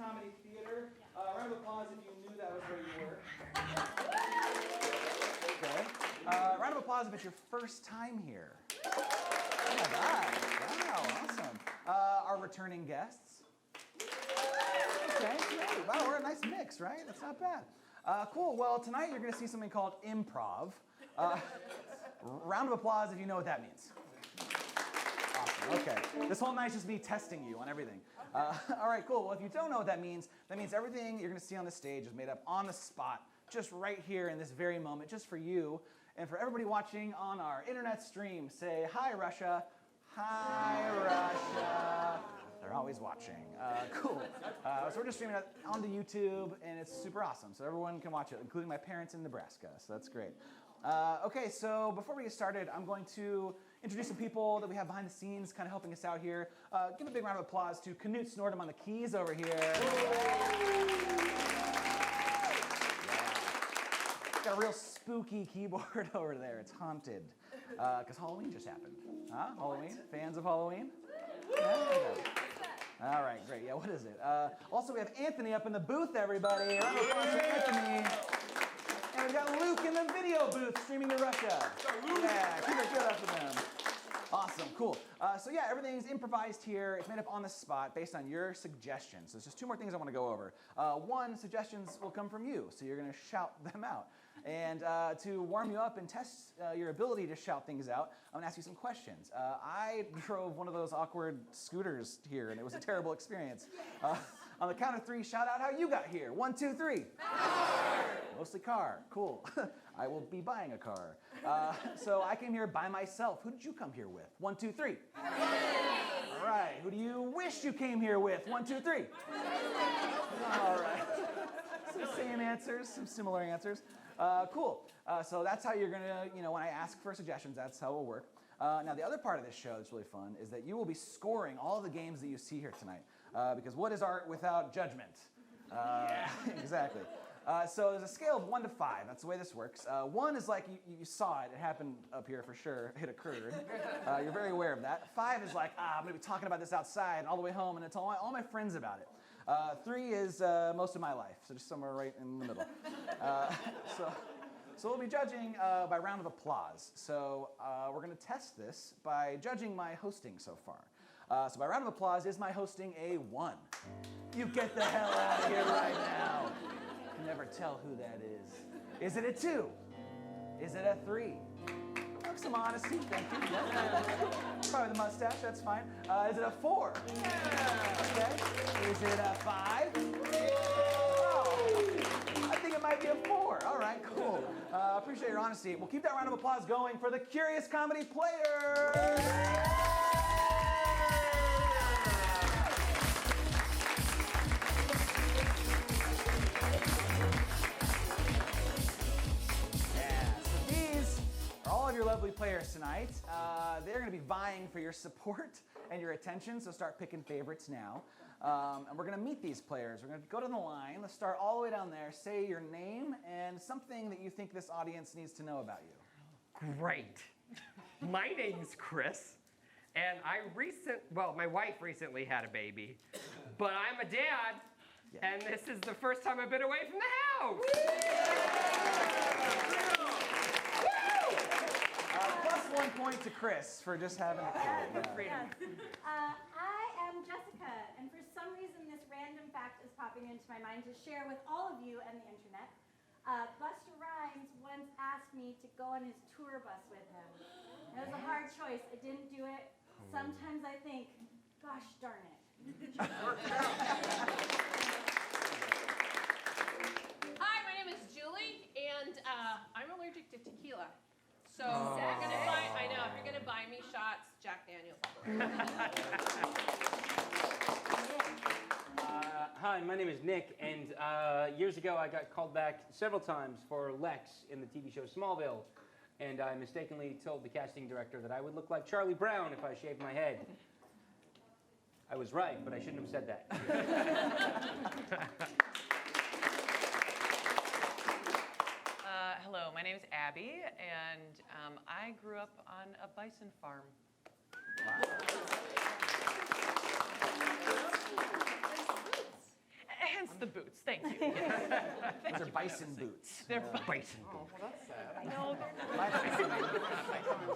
Comedy Theater. Round of applause if you knew that was where you were. Okay. Round of applause if it's your first time here. Oh my God. Wow, awesome. Our returning guests. Okay, great. Wow, we're a nice mix, right? That's not bad. Cool. Well, tonight you're going to see something called improv. Round of applause if you know what that means. Awesome. Okay. This whole night's just me testing you on everything. All right, cool. Well, if you don't know what that means everything you're going to see on the stage is made up on the spot, just right here in this very moment, just for you. And for everybody watching on our internet stream, say, hi, Russia. Hi, Russia. They're always watching. Cool. So we're just streaming it onto YouTube, and it's super awesome. So everyone can watch it, including my parents in Nebraska. So that's great. Okay, so before we get started, I'm going to introduce some people that we have behind the scenes kind of helping us out here. Give a big round of applause to Knut Snortum on the keys over here. Got a real spooky keyboard over there. It's haunted. Because Halloween just happened. Huh? Halloween? Fans of Halloween? Yeah. All right, great. Yeah, what is it? Also, we have Anthony up in the booth, everybody. Round of applause for Anthony. And we've got Luke in the video booth streaming to Russia. Yeah, keep it good up for them. Awesome, cool. So yeah, everything's improvised here. It's made up on the spot based on your suggestions. So there's just two more things I want to go over. One, suggestions will come from you, so you're going to shout them out. And to warm you up and test your ability to shout things out, I'm going to ask you some questions. I drove one of those awkward scooters here, and it was a terrible experience. On the count of three, shout out how you got here. 1, 2, 3. Car. Mostly car. Cool. I will be buying a car. So I came here by myself. Who did you come here with? 1, 2, 3. All right. Who do you wish you came here with? 1, 2, 3. All right. Some same answers, some similar answers. Cool. So that's how you're going to, when I ask for suggestions, that's how it will work. Now, the other part of this show that's really fun is that you will be scoring all the games that you see here tonight. Because what is art without judgment? Exactly. So there's a scale of 1 to 5. That's the way this works. 1 is like you saw it. It happened up here for sure. It occurred. You're very aware of that. 5 is like, I'm going to be talking about this outside and all the way home and then tell all my friends about it. 3 is most of my life, so just somewhere right in the middle. So we'll be judging by round of applause. So we're going to test this by judging my hosting so far. So by round of applause, is my hosting a 1? You get the hell out of here right now. You can never tell who that is. Is it a 2? Is it a 3? Have some honesty, thank you. Yeah. Probably the mustache, that's fine. Is it a 4? Okay. Is it a 5? Oh, I think it might be a 4. All right, cool. Appreciate your honesty. We'll keep that round of applause going for the Curious Comedy Players. All of your lovely players tonight. They're going to be vying for your support and your attention, so start picking favorites now. And we're going to meet these players. We're going to go to the line. Let's start all the way down there. Say your name and something that you think this audience needs to know about you. Great. My name's Chris, and my wife recently had a baby, but I'm a dad, and this is the first time I've been away from the house. Plus 1 point to Chris for just having a kid. Yes. I am Jessica, and for some reason this random fact is popping into my mind to share with all of you and the internet. Buster Rhymes once asked me to go on his tour bus with him. It was a hard choice. I didn't do it. Sometimes I think, gosh darn it. Hi, my name is Julie, and I'm allergic to tequila. So if you're gonna buy me shots, Jack Daniels. Hi, my name is Nick, and years ago I got called back several times for Lex in the TV show Smallville, and I mistakenly told the casting director that I would look like Charlie Brown if I shaved my head. I was right, but I shouldn't have said that. Hello, my name is Abby, and I grew up on a bison farm. Wow. Those are bison boots. They're bison. Oh, well, that's sad. No, they're not. My bison boots.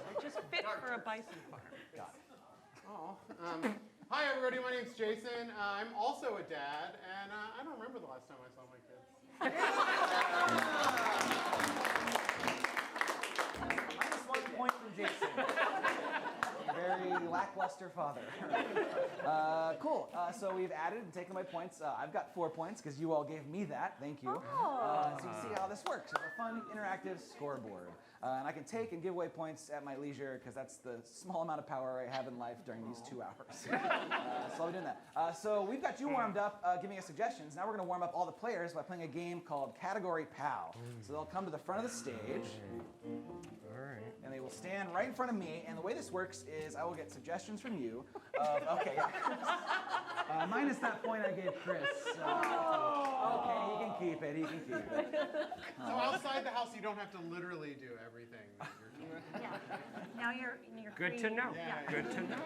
They just fit for a bison farm. Got it. Oh, hi everybody, my name's Jason. I'm also a dad, and I don't remember the last time I saw my kids. Minus 1 point from Jason. Very lackluster father. Cool. So we've added and taken my points. I've got 4 points because you all gave me that. Thank you. So you see how this works. It's a fun, interactive scoreboard. And I can take and give away points at my leisure because that's the small amount of power I have in life during these 2 hours. So I'll be doing that. So we've got you warmed up, giving us suggestions. Now we're going to warm up all the players by playing a game called Category Pal. So they'll come to the front of the stage. And they will stand right in front of me. And the way this works is I will get suggestions from you. Okay, yeah. Minus that point I gave Chris. Okay, he can keep it. He can keep it. So outside the house, you don't have to literally do everything that you're doing. Now you're Good free. to know. Yeah. Good to know.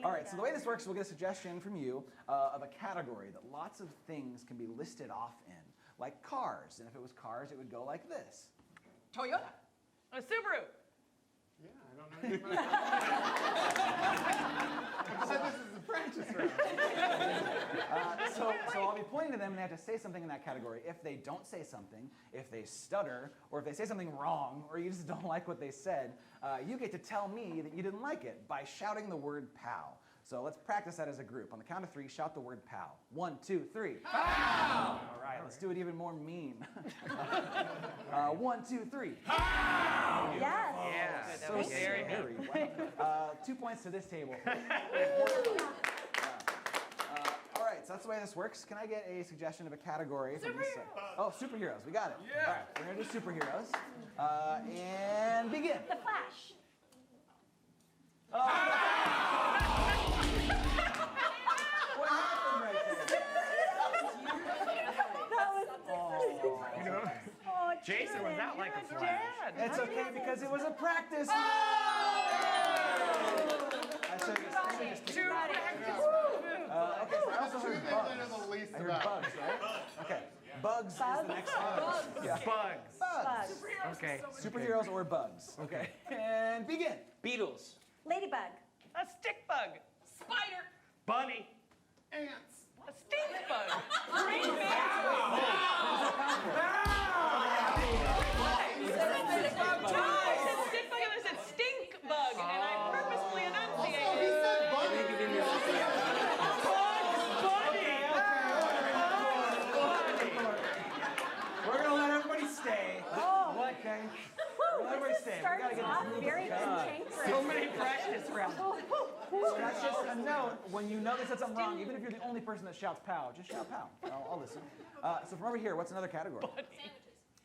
All right, so the way this works, we'll get a suggestion from you of a category that lots of things can be listed off in, like cars. And if it was cars, it would go like this. Toyota. A Subaru. Yeah, I don't know anything about that. I said this is a practice round. So I'll be pointing to them and they have to say something in that category. If they don't say something, if they stutter, or if they say something wrong, or you just don't like what they said, you get to tell me that you didn't like it by shouting the word pal. So let's practice that as a group. On the count of 3, shout the word pal. 1, 2, 3. Pal! All right, let's do it even more mean. 1, 2, 3. Pal! Yes. Yeah. That So was very scary. Wow. 2 points to this table. All right, so that's the way this works. Can I get a suggestion of a category from this side? Oh, superheroes. We got it. Yeah. All right, we're going to do superheroes. And begin. The Flash. What happened right there? Jason was out like a flash. It's okay because it was a practice. I should just Two practice. okay, so I also Two heard things I know bugs. the least I heard about. bugs, right? Okay. Bugs is the next one. Yeah. Bugs. Bugs. Okay. Superheroes or bugs. Okay. And begin. Beatles. Ladybug. A stick bug. Spider. Bunny. Ants. A stink bug. Green bear. I said stick bug and I said stink bug, and I purposely Also, enunciated. he said bunny. We're gonna let everybody stay. Oh. Okay. We'll let everybody stay. We gotta Starts get off this moving. very cantankerous. So many practice rounds. So that's just a note. When you know they said something wrong, even if you're the only person that shouts "pow," just shout "pow." I'll listen. So from over here, what's another category?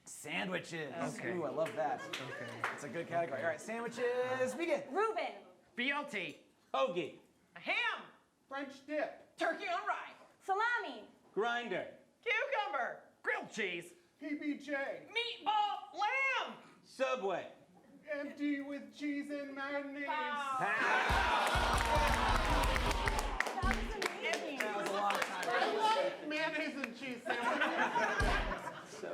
Sandwiches. Okay. Ooh, I love that. Okay. It's a good category. All right, sandwiches. Begin. Reuben. BLT. Hoagie. A ham. French dip. Turkey on rye. Salami. Grinder. Cucumber. Grilled cheese. PBJ. Meatball. Lamb. Subway. Empty with cheese and mayonnaise. That was amazing. That was a long time. I love mayonnaise and cheese sandwiches. I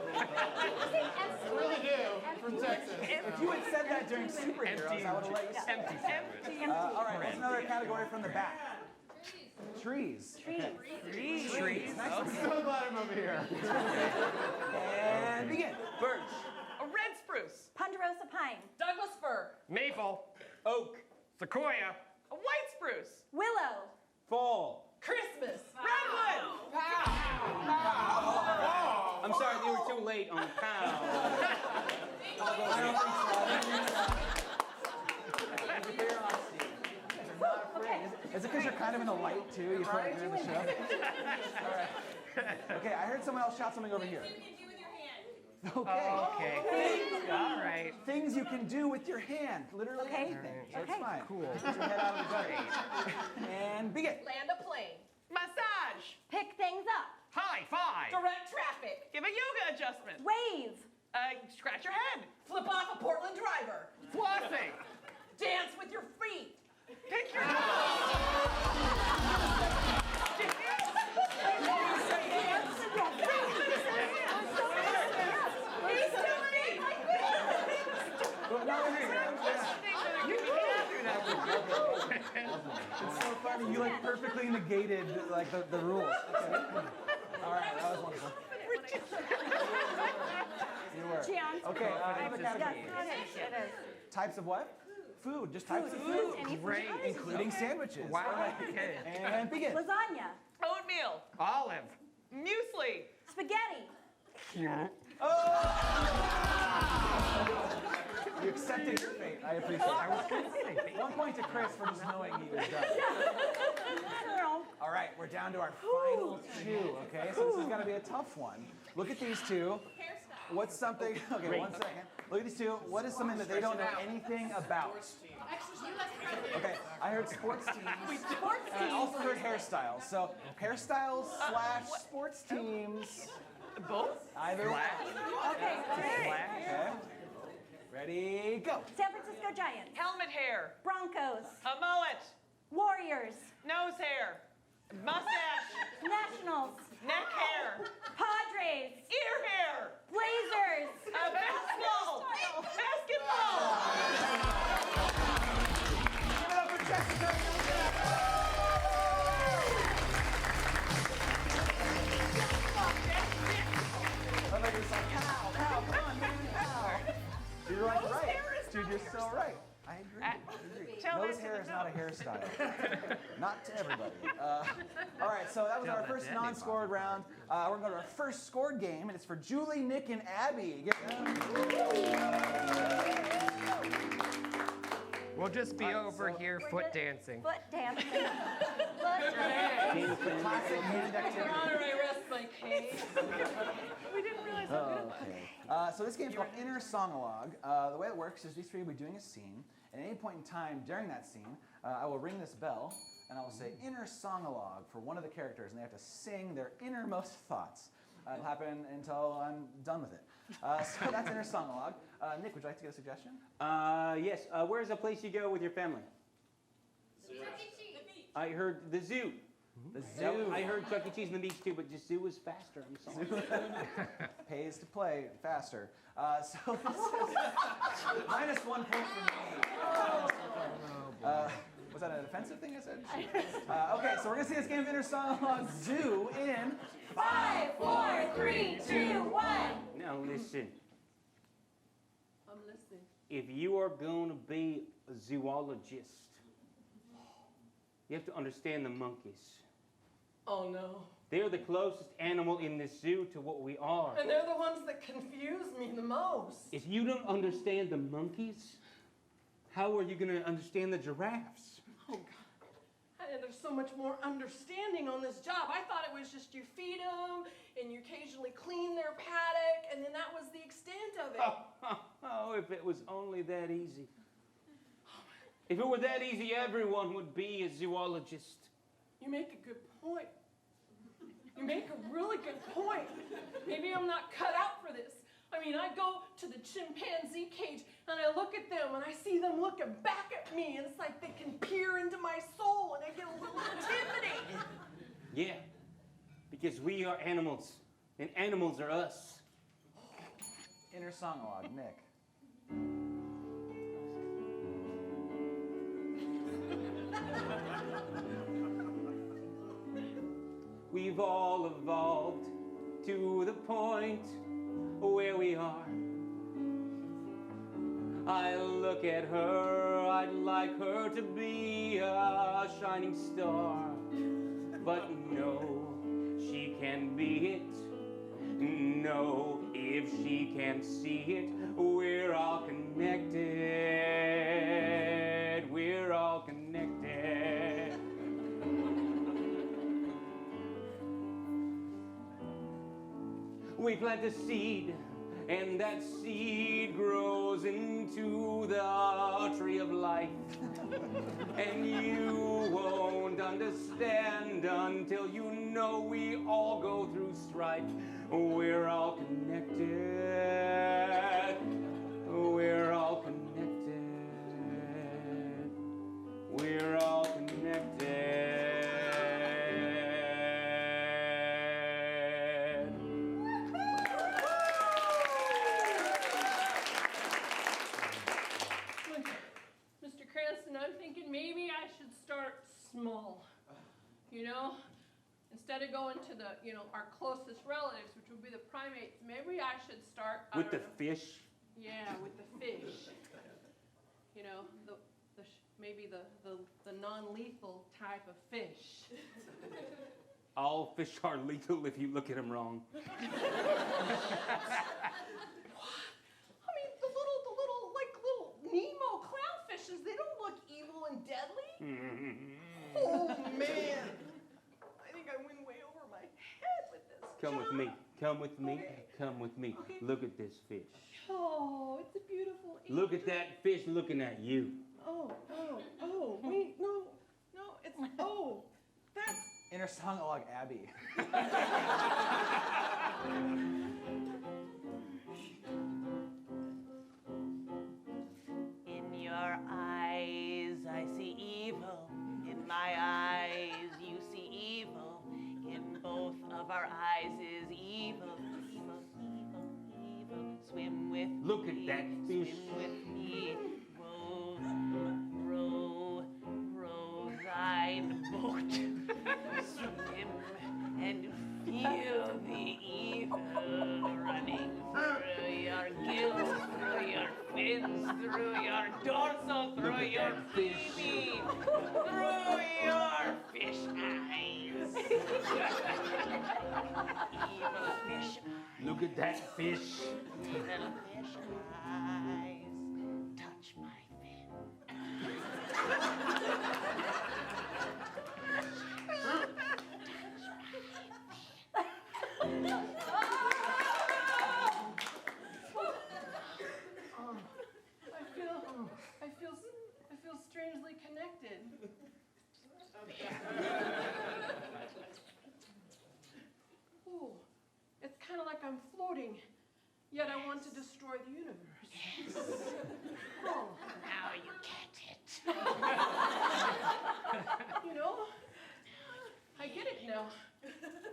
really do. From Texas. If you had said that during superheroes, I would have let you say Empty sandwich. it. All right, what's another category from the back? Trees. Okay. Trees. Nice one. I'm so glad I'm over here. And begin. Birch. A red spruce. Ponderosa pine. Douglas fir. Maple. Oak. Sequoia. A white spruce. Willow. Fall. Christmas. Redwood. I'm sorry, you were too late on pow. I don't think so. Thank you for your honesty. You're not afraid. Is it because you're kind of in the light too? You feel like you're in the show? All right. Okay, I heard someone else shout something over here. Okay. Okay. All right. Things you can do with your hand. Literally Okay. anything. So it's Okay. fine. Cool. Get your head out of the gutter. And begin. Land a plane. Massage. Pick things up. High five. Direct traffic. Give a yoga adjustment. Wave. Scratch your head. Flip off a Portland driver. Flossing. Dance with your feet. Pick your Dance with your Abby, you like perfectly negated like the rules. Okay. All right, that was wonderful. You were. Okay, another category. It is. Types of what? Food, just types of food. Great. Including sandwiches. Wow. Okay. And begin. Lasagna, Oatmeal. Olive. Muesli. spaghetti, You accepted your fate. I appreciate it. 1 point to Chris for just knowing he was done. All right, we're down to our final two, okay? So this is going to be a tough one. Look at these two. What's something, okay, 1 second. Look at these two. What is something that they don't know anything about? Okay, I heard sports teams. And I also heard hairstyles. So hairstyles / sports teams. Both? Either one. Okay, Okay. Ready, go. San Francisco Giants, Helmet hair. Broncos, A mullet. Warriors, Nose hair. Mustache. Nationals, Neck hair. Padres, Ear hair. Blazers. Basketball. Basketball. Give it up for Jessica. I thought you were like, pow, pow, come on, man, pow. You're like, right. Dude, you're so right. I agree. Tell Nose that to hair the is not a hairstyle. Not to everybody. All right, so that was our first non-scored round. We're going to go to our first scored game, and it's for Julie, Nick, and Abby. We'll just be over here foot dancing. Foot dancing. Foot dancing. Classic hand activity. I rest my case. We didn't realize how good it was. Okay. So this game is called Inner Song-a-log. The way it works is these three will be doing a scene. At any point in time during that scene, I will ring this bell, and I will say Inner Song-a-log for one of the characters, and they have to sing their innermost thoughts. It'll happen until I'm done with it. So that's Inner Song-a-log. Nick, would you like to get a suggestion? Yes. Where's a place you go with your family? I heard the zoo. The No, zoo. I heard Chuck E. Cheese and the beach too, but just zoo is faster. I'm sorry. Pays to play faster. So this is minus 1 point for me. Was that an offensive thing I said? Okay, so we're going to see this game of Inner Song-a-log Zoo in 5, 4, 3, 2, 1. Now listen. I'm listening. If you are going to be a zoologist, you have to understand the monkeys. Oh no. They're the closest animal in this zoo to what we are. And they're the ones that confuse me the most. If you don't understand the monkeys, how are you going to understand the giraffes? Oh God. And there's so much more understanding on this job. I thought it was just you feed them and you occasionally clean their paddock, and then that was the extent of it. Oh, if it was only that easy. If it were that easy, everyone would be a zoologist. You make a good point. You make a really good point. Maybe I'm not cut out for this. I mean, I go to the chimpanzee cage and I look at them and I see them looking back at me, and it's like they can peer into my soul and I get a little intimidated. Yeah, because we are animals, and animals are us. Inner Song-a-log, Nick. We've all evolved to the point where we are. I look at her, I'd like her to be a shining star. But no, she can't be it. No, if she can't see it, we're all connected. We're all connected. We plant a seed, and that seed grows into the tree of life. And you won't understand until you know we all go through strife. We're all connected. We're all connected. We're all connected. Mr. Cranston, I'm thinking maybe I should start small. You know, instead of going to the, our closest relatives, which would be the primates, maybe I should start With the fish? Yeah, with the fish. You know, maybe the non-lethal type of fish. All fish are lethal if you look at them wrong. I mean, the little Nemo clownfishes, they don't look evil and deadly. Oh, man. I think I went way over my head with this. Come with me. Come with me. Okay. Come with me. Okay. Look at this fish. Oh, it's a beautiful angel. Look at that fish looking at you. Oh, wait, no, it's, that's. Inner song-alog Abby. In your eyes, I see evil. In my eyes, you see evil. In both of our eyes is evil. Evil, evil, evil. Swim with me. Look at that fish. Swim with me. Row thine boat. Swim and feel the evil running through your gills, through your fins, through your dorsal, through your baby, through your fish eyes. Evil fish eyes. Look at that fish. Little fish eyes. Touch my fin. I feel strangely connected. Oh, it's kind of like I'm floating, yet I want to destroy the universe. Oh. Now you get it. You know, I get it now.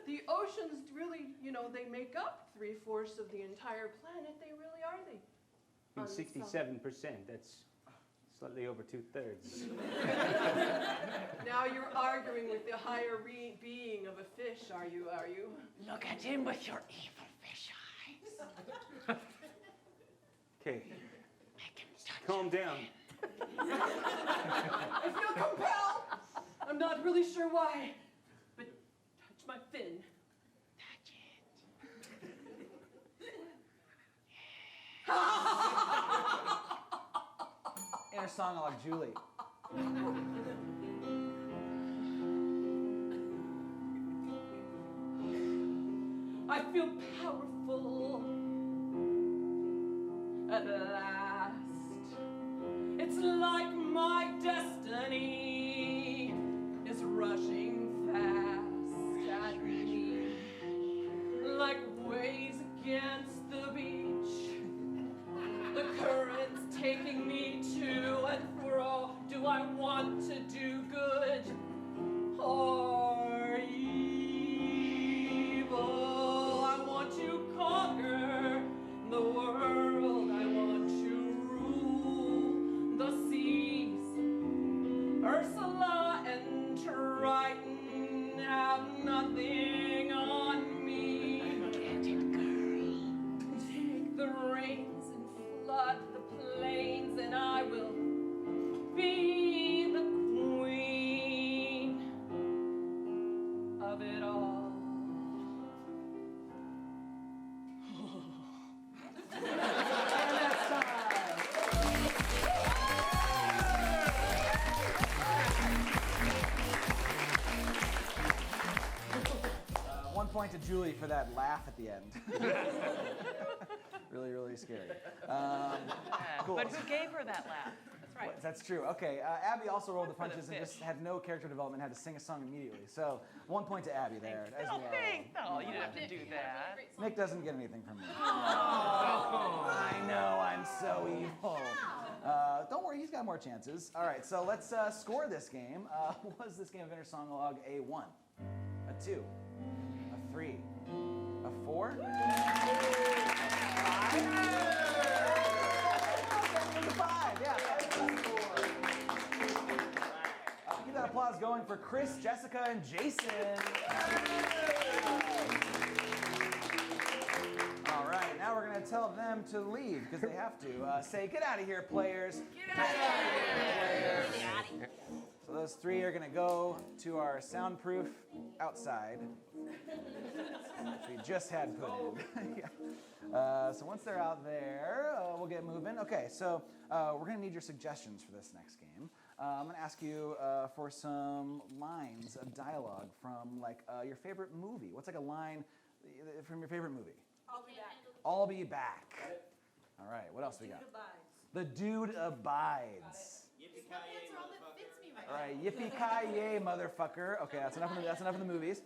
The oceans really, they make up 3/4 of the entire planet. They really are. And 67%, that's slightly over 2/3. Now you're arguing with the higher being of a fish, are you? Look at him with your evil fish eyes. Okay, Make him touch calm your down. I feel compelled. I'm not really sure why, but touch my fin. Touch it. Inner song-alog Julie. I feel powerful at last. It's like my destiny is rushing fast at me, like waves against the beach. The current's taking me to and fro. Do I want to do good or evil? I want to conquer the world. I want to rule the seas. Ursula and Triton have nothing on me. Get it, girl. Take the reins and flood the plains, and I will be the queen of it all. One point to Julie for that laugh at the end. Really, really scary. Cool. But who gave her that laugh? That's right. That's true. Okay, Abby also rolled the punches and just had no character development, had to sing a song immediately. So 1 point to Abby there as well. No, you didn't have to do that. Nick doesn't get anything from me. I know, I'm so evil. Don't worry, he's got more chances. All right, so let's score this game. Was this game of Inner Song-alog a 1, a 2, a 3, a 4, a 5? Yeah, 5. Give that applause going for Chris, Jessica, and Jason. All right, now we're going to tell them to leave because they have to. Say, get out of here, players. Get out of here. So those three are going to go to our soundproof outside, which we just had put in. Yeah. So once they're out there, we'll get moving. Okay, so we're going to need your suggestions for this next game. I'm going to ask you for some lines of dialogue from like your favorite movie. What's like a line from your favorite movie? I'll be back. I'll be back. All right, what else we got? The Dude Abides. All right, yippee-ki-yay, motherfucker. Okay, that's enough of the movies.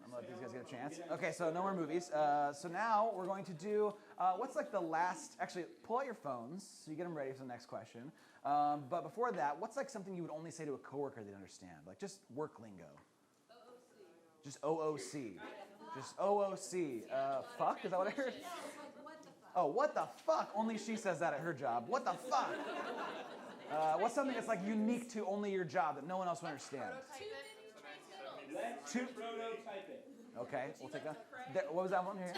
I'm gonna let these guys get a chance. Okay, so no more movies. So now we're going to do, what's like the last, actually, pull out your phones so you get them ready for the next question. But before that, what's like something you would only say to a coworker they'd understand? Like just work lingo. OOC. Just OOC. Just OOC. Fuck, is that what I heard? Oh, what the fuck? Only she says that at her job. What the fuck? What's something that's like unique to only your job that no one else will understand? Okay, we'll take that. What was that one here?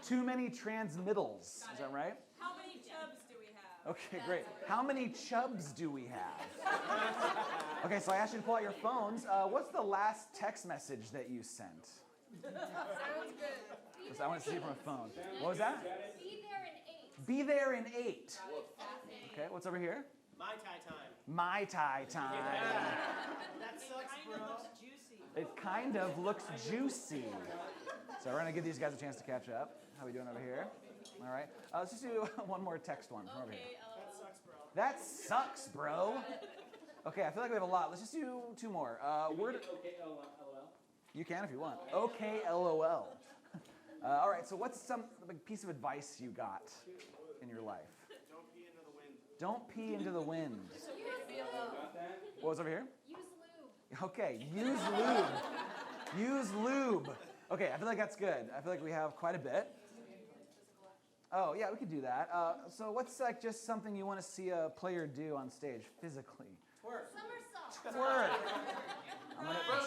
Too many transmittals. Is that right? How many chubs do we have? Okay, great. How many chubs do we have? Okay, so I asked you to pull out your phones. What's the last text message that you sent? Sounds good. I want to see it from a phone. What was that? Be there in 8. Be there in 8. Okay, what's over here? My tie time. My tie time. That sucks, bro. It kind of looks juicy. So we're gonna give these guys a chance to catch up. How are we doing over here? All right. Let's just do one more text one from over here. That sucks, bro. That sucks, bro. Okay, I feel like we have a lot. Let's just do 2 more. Word. Okay, LOL. You can if you want. Okay, LOL. All right. So what's some like, piece of advice you got in your life? Don't pee into the wind. Don't pee into the wind. What was over here? Use lube. Okay, use lube. Use lube. Okay, I feel like that's good. I feel like we have quite a bit. Oh, yeah, we could do that. So what's like just something you want to see a player do on stage physically? Twerk. Somersault. Twerk.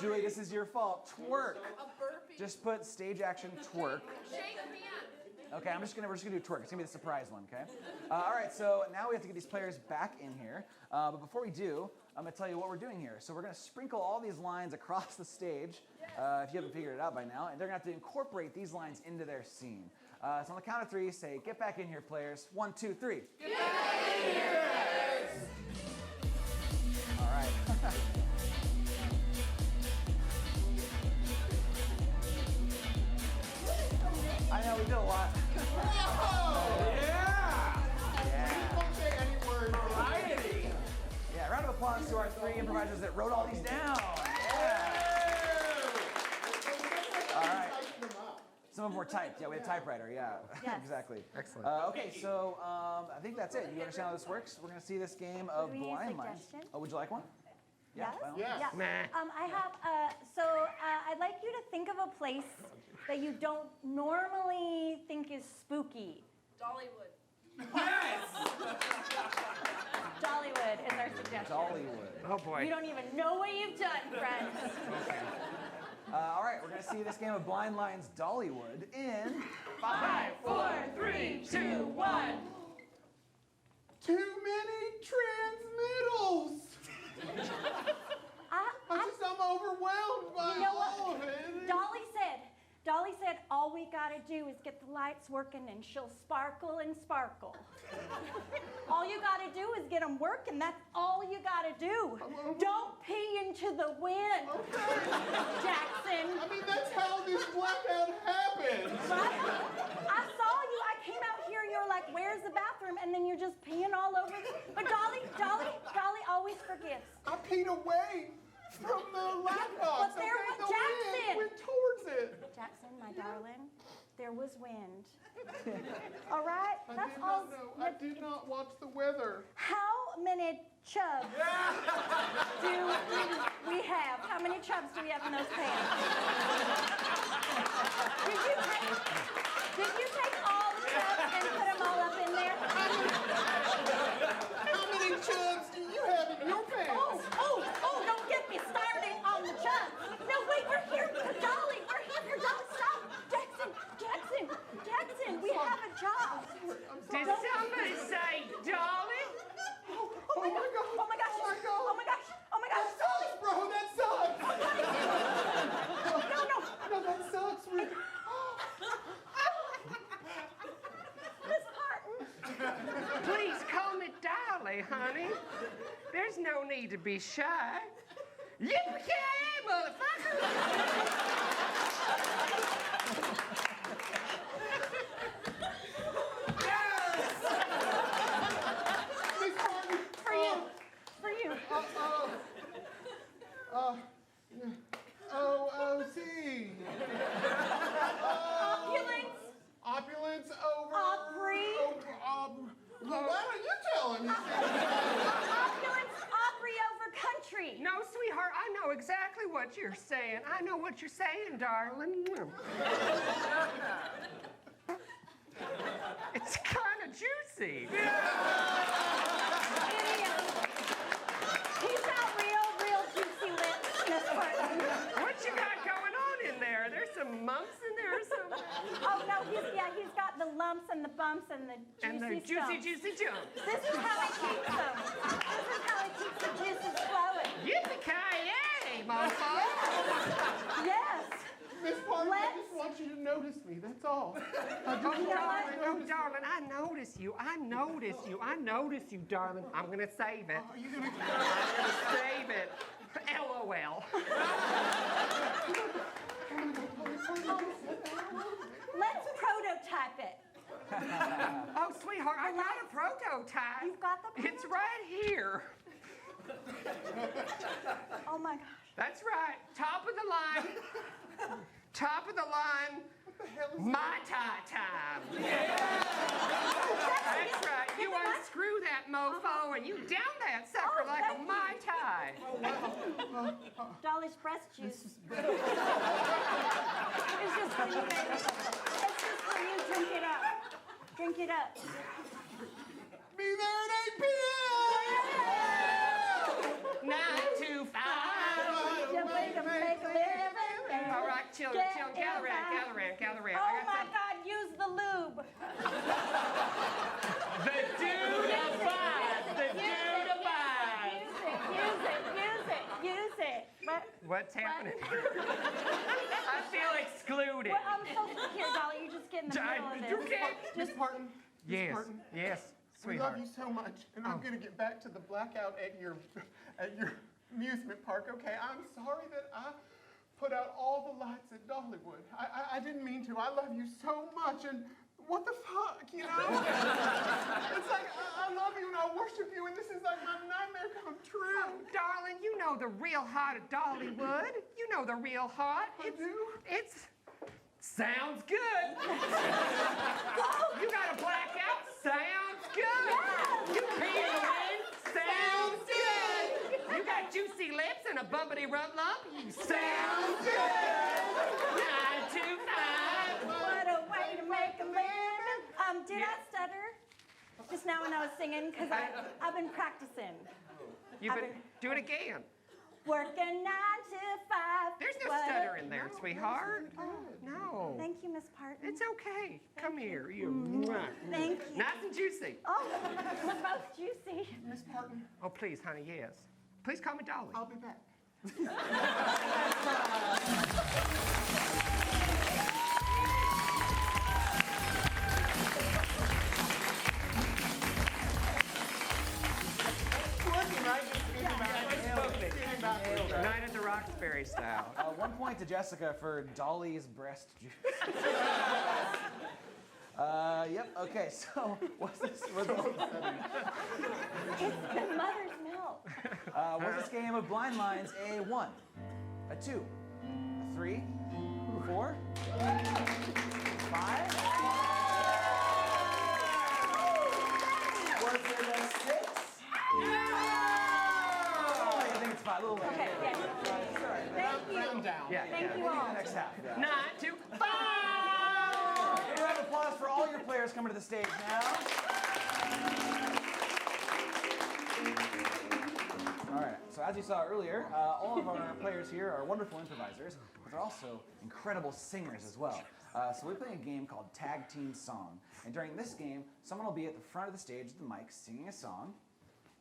Julie, this is your fault. Twerk. A burpee. Just put stage action twerk. Shake a hand. Okay, we're just gonna do twerk. It's gonna be the surprise one, okay? All right, so now we have to get these players back in here. But before we do, I'm gonna tell you what we're doing here. So we're gonna sprinkle all these lines across the stage, if you haven't figured it out by now, and they're gonna have to incorporate these lines into their scene. So on the count of 3, say, get back in here, players. 1, 2, 3. Get back in here, players. All right. I know, we did a lot. Don't say any words. Yeah, round of applause to our 3 improvisers that wrote all these down. Yeah. All right. Some of them were typed. Yeah, we have typewriter. Yeah, Yes. exactly. Excellent. Okay, so I think that's it. You understand how this works? We're going to see this game of Do we need a blind lines. suggestion? Oh, would you like one? Yes? by all means. Yeah. Nah. I have, I'd like you to think of a place that you don't normally think is spooky. Dollywood. Dollywood is our suggestion. Dollywood. Oh boy. You don't even know what you've done, friends. All right, we're going to see this game of blind lines Dollywood in 5, 4, 3, 2, 1. Too many transmittals. I'm overwhelmed by You know what? all of it. Dolly said, all we gotta do is get the lights working and she'll sparkle and sparkle. All you gotta do is get them working. That's all you gotta do. Don't pee into the wind, Jackson. I mean, that's how this blackout happened. Right? I saw you. I came out here. You were like, "Where's the bathroom?" And then you're just peeing all over. But Dolly always forgives. I peed away from the laptop. But there was the Jackson. wind went towards it. Jackson, my darling, there was wind. All right, that's all. I did not watch the weather. How many chubs do we have? How many chubs do we have in those pants? Did you take all the chubs and put them all up in there? How many chubs do you have in your pants? Oh, need to be shy. Yippee-ki-yay, motherfucker! For you. For you. OOC. Opulence. Opulence over. Opry. Why don't you tell him? Opulence, Opry over country. No, sweetheart, I know exactly what you're saying. I know what you're saying, darling. It's kind of juicy. He's got real juicy lips, Miss Barton. What you got going on in there? There's some mumps in there or something? Oh no, he's got the lumps and the bumps and the juicy Juicy jumps. This is how he keeps them. This is how he keeps the juices flowing. Yippee-ki-yay, motherfucker! Yes. Miss Parton, I just want you to notice me, that's all. Darling, I notice you. I notice you, darling. I'm gonna save it. Are you gonna... I'm gonna save it. LOL. Let's prototype it. Oh, sweetheart, I got a prototype. You've got the It's right here. Oh my gosh. That's right. Top of the line. Top of the line. My time. That's right. You unscrew that mofo and you down that sucker like a Mai Tai. Dolly's breast juice. It's just for you, baby. It's just for you. Drink it up. Drink it up. Be there at 8 p.m. 9 to 5. You make a living. All right, children, gather around. Oh my God, use the lube. The dude abides. Use it. What's happening here? I feel excluded. Well, I'm supposed to here, Dolly. You just get in the middle of this. Okay. Miss Parton. Yes, yes, We love sweetheart. you so much, and I'm gonna get back to the blackout at your amusement park. Okay, I'm sorry that I put out all the lights at Dollywood. I didn't mean to. I love you so much, and what the fuck, you know? It's like I love you and I worship you, and this is like my nightmare come true. Oh, darling, you know the real heart of Dollywood. You know the real heart. I do. It's sounds good. You got a blackout? Sounds good. You pee in the wind? Sounds good. You got juicy lips and a bumpity rump lump? Sounds good. 9 to 5. What a way to make a living. Did I stutter just now when I was singing? Because I've been practicing. Do it again. Working 9 to 5. There's no stutter in there, sweetheart. No. Thank you, Miss Parton. It's okay. Come here. You. Thank you. Nice and juicy. Oh, we're both juicy. Miss Parton, Oh, please, honey, yes. Please call me Dolly. I'll be back. Night at the Roxbury style. 1 point to Jessica for Dolly's breast juice. Yep. Okay. So what's this? It's the mother's milk. Was this game of blind lines a 1, a 2, a 3, 4, 5? Was it a 6? Oh, I think it's 5. A little late. Okay, yeah. Thank you. Yeah. Thank you all. Next half. Yeah. 9 to 5. A round of applause for all your players coming to the stage now. All right, so as you saw earlier, all of our players here are wonderful improvisers, but they're also incredible singers as well. So we play a game called Tag Team Song. And during this game, someone will be at the front of the stage with the mic singing a song,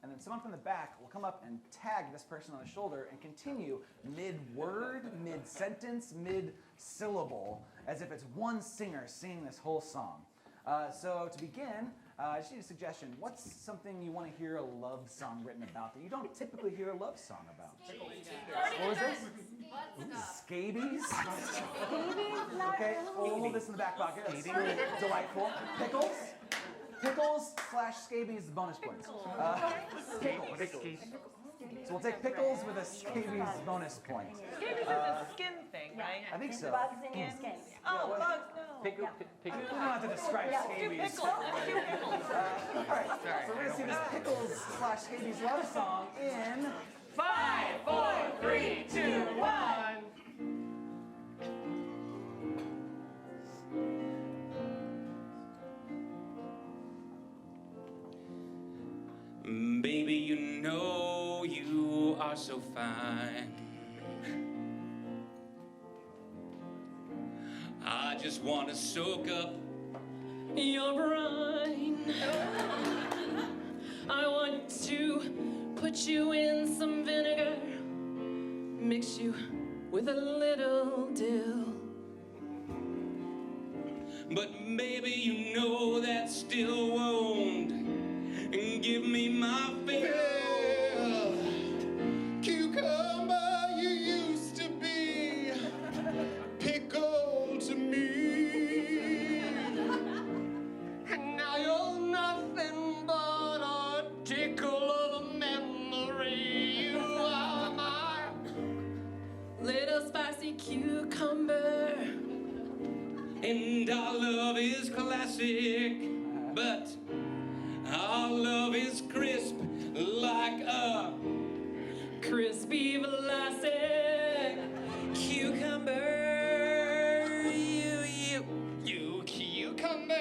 and then someone from the back will come up and tag this person on the shoulder and continue mid-word, mid-sentence, mid-syllable, as if it's one singer singing this whole song. So to begin, I just need a suggestion. What's something you want to hear a love song written about that you don't typically hear a love song about? What was this? Scabies? Scabies? Not Okay, really. we'll hold this in the back pocket. That's really delightful. Pickles? Pickles/scabies bonus points. Pickles. So we'll take pickles with a scabies bonus point. Scabies is a skin thing, right? I think so. Bugs in your skin. Oh, bugs, no. Pickle. We don't have to describe scabies. Pickles. Let's do pickles. All right, so we're going to see this pickles/scabies love song in 5, 4, 3, 2, 1. Baby, you know you are so fine. I just want to soak up Your brine. I want to put you in some vinegar, mix you with a little dill. But baby, you know that still won't give me my fill. Cucumber, you used to be pickle to me. And now you're nothing but a tickle of a memory. You are my Little spicy cucumber. And our love is classic, but our love is crisp like a Crispy Vlasic. cucumber. You cucumber,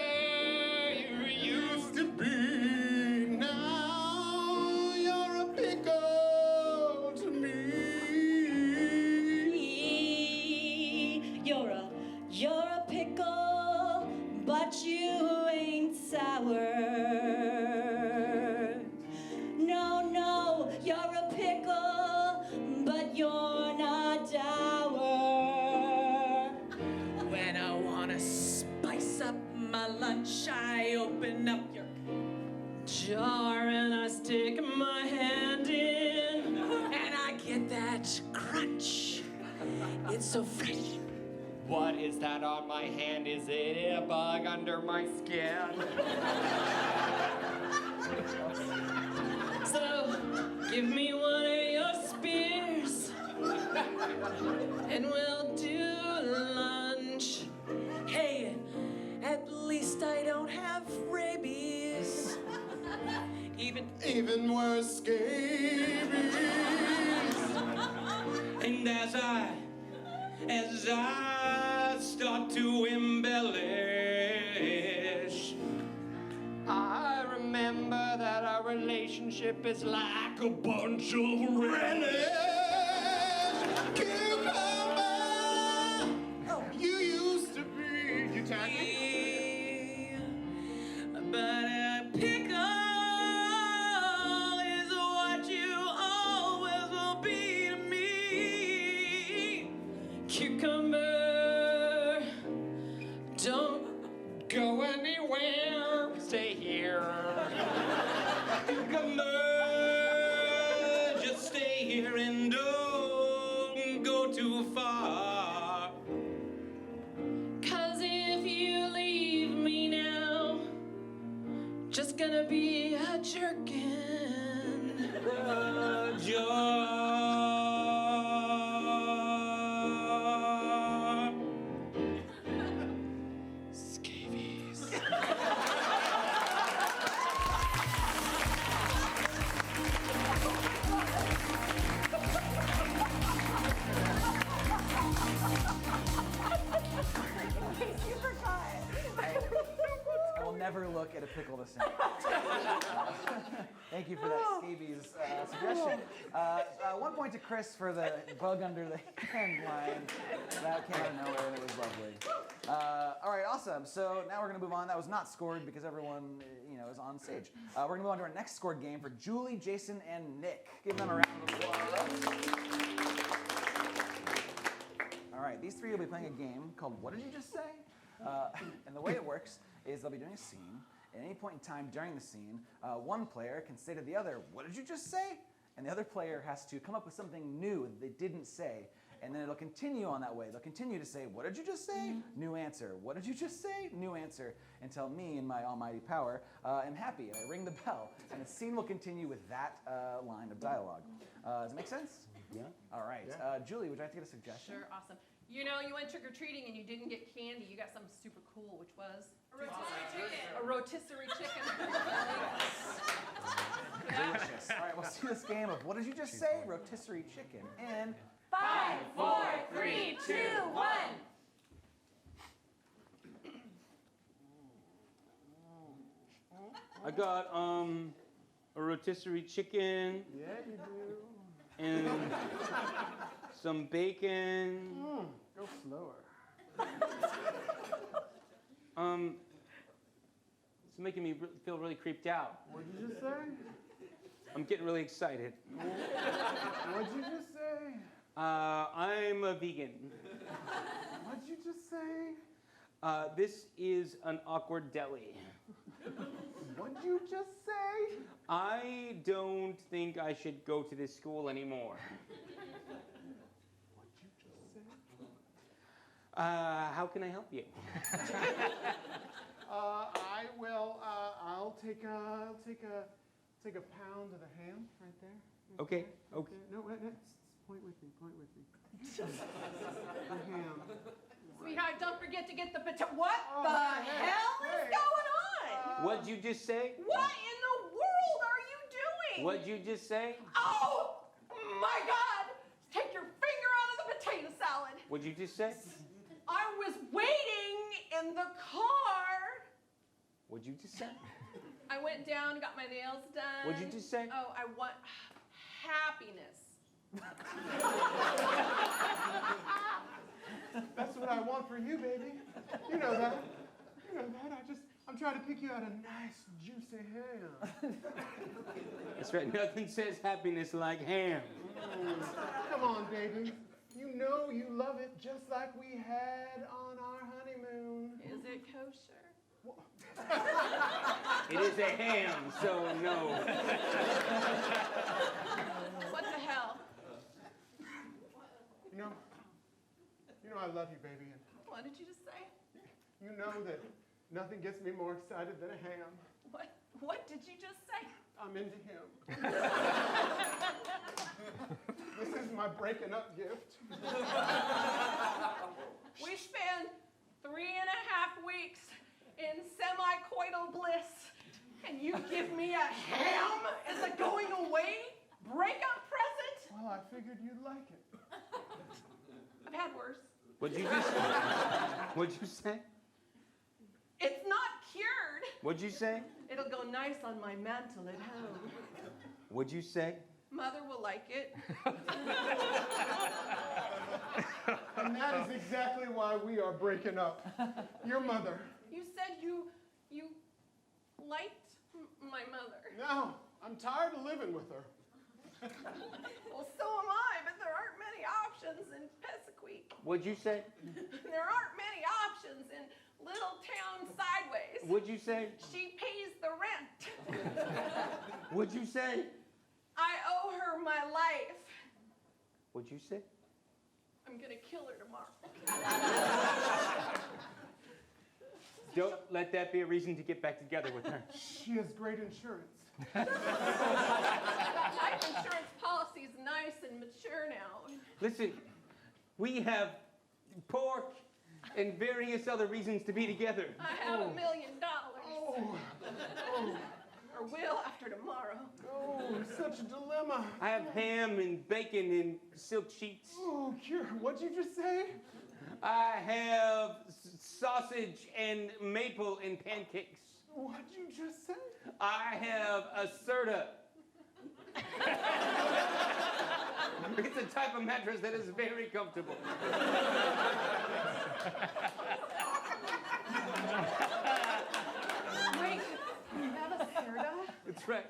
you used to be. Now you're a pickle to me. You're a pickle, but you ain't sour. No, you're a pickle, but you're not dour. When I wanna spice up my lunch, I open up your Jar and I stick my hand in. and I get that crunch. It's so fresh. What is that on my hand? Is it a bug under my skin? So give me one of your spears and we'll do lunch. Hey, at least I don't have rabies. Even worse, scabies. And as I start to embellish, I remember that our relationship is like a bunch of relish. cucumber, you used to be. You tagged me? But a pickle is what you always will be to me. Cucumber, don't Go anywhere, stay here. Cucumber, just stay here and don't go too far. 'cause if you leave me now, just gonna be a jerkin. Jar. Scabies. I will never look at a pickle the same. Thank you for that scabies suggestion. 1 point to Chris for the bug under the hand line. That came out of nowhere and it was lovely. All right, awesome. So now we're going to move on. That was not scored because everyone, is on stage. We're going to move on to our next scored game for Julie, Jason, and Nick. Give them a round of applause. All right, these three will be playing a game called What Did You Just Say? And the way it works is they'll be doing a scene, At any point in time during the scene, one player can say to the other, "What did you just say?" And the other player has to come up with something new that they didn't say. And then it'll continue on that way. They'll continue to say, "What did you just say?" New answer. "What did you just say?" New answer. Until me, in my almighty power, am happy, and I ring the bell. And the scene will continue with that line of dialogue. Does it make sense? Yeah. All right. Julie, would you like to get a suggestion? Sure, awesome. You know, you went trick-or-treating and you didn't get candy. You got something super cool, which was? A rotisserie chicken. A rotisserie chicken. Delicious. All right, we'll see this game of What Did You Just Say? Rotisserie chicken in 5, 4, 3, 2, 1. I got a rotisserie chicken. Yeah, you do. And some bacon. Go slower. It's making me feel really creeped out. What did you just say? I'm getting really excited. What did you just say? I'm a vegan. What did you just say? This is an awkward deli. What did you just say? I don't think I should go to this school anymore. What did you just say? How can I help you? I will. I'll take a pound of the ham right there. Okay. No, wait, point with me. Point with me. The ham. Sweetheart, don't forget to get the potato. What Oh, the hey, hell is hey. going on? What'd you just say? What in the world are you doing? What'd you just say? Oh, my God. Take your finger out of the potato salad. What'd you just say? I was waiting in the car. What'd you just say? I went down, got my nails done. What'd you just say? Oh, I want happiness. That's what I want for you, baby. You know that. You know that. I'm trying to pick you out a nice, juicy ham. That's right. Nothing says happiness like ham. Come on, baby. You know you love it just like we had on our honeymoon. Is it kosher? It is a ham, so no. What the hell? You know I love you, baby. And What did you just say? you know that nothing gets me more excited than a ham. What did you just say? I'm into him. This is my breaking up gift. We spent 3.5 weeks in semi-coital bliss, and you give me a ham as a going away breakup present? Well, I figured you'd like it. I've had worse. What'd you just say? What'd you say? It's not cured. What'd you say? It'll go nice on my mantle at home. What'd you say? Mother will like it. And that is exactly why we are breaking up. Your mother. You said you liked my mother. No, I'm tired of living with her. Well, so am I, but there aren't many options in Pessequeak. What'd you say? There aren't many options in Little Town Sideways. What'd you say? She pays the rent. What'd you say? I owe her my life. What'd you say? I'm gonna kill her tomorrow. Don't let that be a reason to get back together with her. She has great insurance. That life insurance policy is nice and mature now. Listen, we have pork and various other reasons to be together. I have $1 million. Oh, Or will after tomorrow. oh, such a dilemma. I have ham and bacon and silk sheets. Oh, Kira, what'd you just say? I have sausage and maple and pancakes. What'd you just say? I have a Serta. It's a type of mattress that is very comfortable. Wait, you have a Serta? That's right.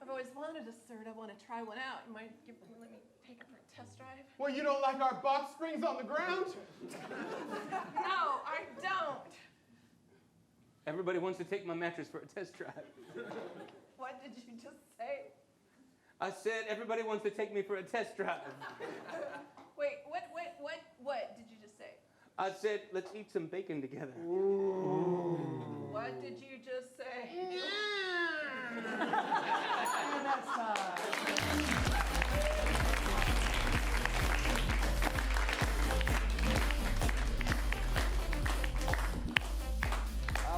I've always wanted a Serta. I want to try one out. You might let me take it for a test drive? Well, you don't like our box springs on the ground? No, I don't. Everybody wants to take my mattress for a test drive. What did you just say? I said everybody wants to take me for a test drive. Wait, what did you just say? I said, let's eat some bacon together. What did you just say? And that's time.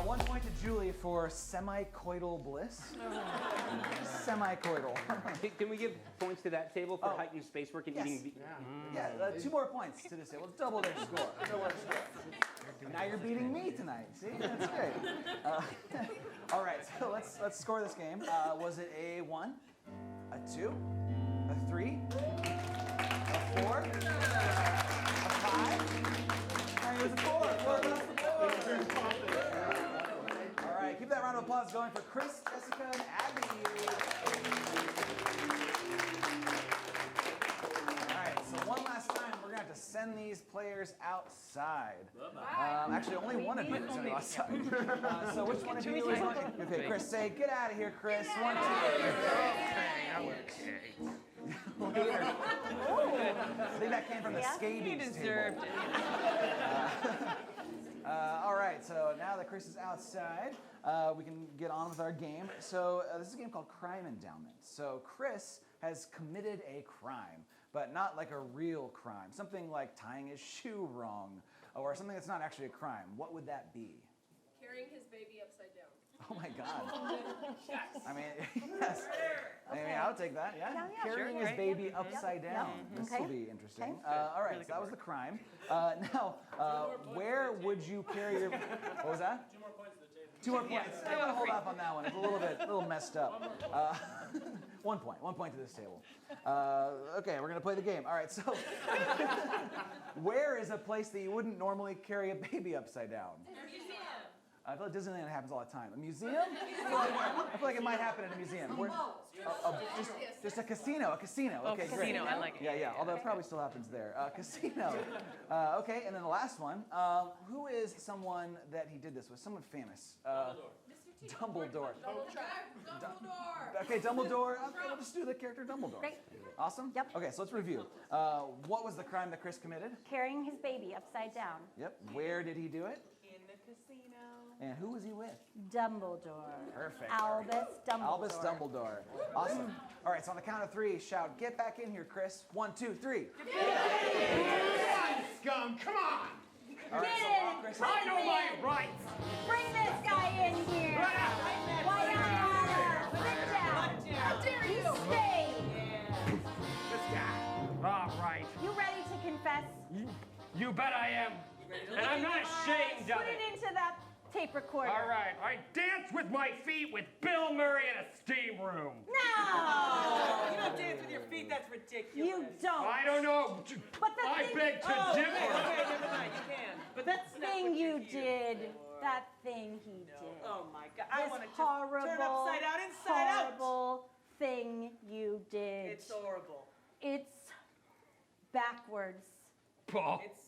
1 point to Julie for semi-coital bliss. Semi-coital. Hey, can we give points to that table for Oh. heightened space work and Yes. eating? Yeah, 2 more points to this table. Double their score. Double their score. Now you're beating me tonight. See, that's great. All right, so let's score this game. Was it a 1, a 2, a 3, a 4, a 5? It was a 4. 4 across the board. All right, keep that round of applause going for Chris, Jessica, and Abby. All right, so one last time, we're gonna have to send these players outside. Actually, only one of you is gonna go outside. So which one of you is on? Okay, Chris, say get out of here, Chris. 1, 2, 3. Later. I think that came from the scabies He deserved table. it. All right, so now that Chris is outside, we can get on with our game. So this is a game called Crime Endowment. So Chris has committed a crime, but not like a real crime. Something like tying his shoe wrong, or something that's not actually a crime. What would that be? Carrying his baby upside down. Oh my God. I mean, yes. I mean, I'll take that, yeah. Carrying his baby upside down. This will be interesting. All right, so that was the crime. Now, where would you carry your... What was that? 2 more points. I'm going to hold off on that one. It's a little messed up. 1 point. 1 point to this table. Okay, we're going to play the game. All right, so where is a place that you wouldn't normally carry a baby upside down? I feel like Disneyland happens all the time. A museum? I feel like it might happen at a museum. Just a casino. A casino. Okay, great. Casino, I like it. Yeah. Although it probably still happens there. Casino. Okay, and then the last one. Who is someone that he did this with? Someone famous. Dumbledore. Okay, Dumbledore. Okay, we'll just do the character Dumbledore. Great. Awesome? Yep. Okay, so let's review. What was the crime that Chris committed? Carrying his baby upside down. Yep. Where did he do it? In the casino. And who was he with? Dumbledore. Perfect. Albus Dumbledore. Albus Dumbledore. Awesome. All right, so on the count of 3, shout, get back in here, Chris. 1, 2, 3. Scum, come on! All right, so while Chris I know my rights. Bring this guy in here. Why sit down. How dare you? Stay. This guy. All right. You ready to confess? You bet I am. And I'm not ashamed of Put it. it into that tape recorder. All right. I dance with my feet with Bill Murray in a steam room. No. You don't dance with your feet, that's ridiculous. You don't. I don't know. But the I thing- beg to Okay, differ. never mind, you can. But That that's not thing what you you're here did. for. That thing he did. Oh my God, I This want to just horrible, turn upside out, inside out. horrible thing you did. It's horrible. It's backwards. Oh, It's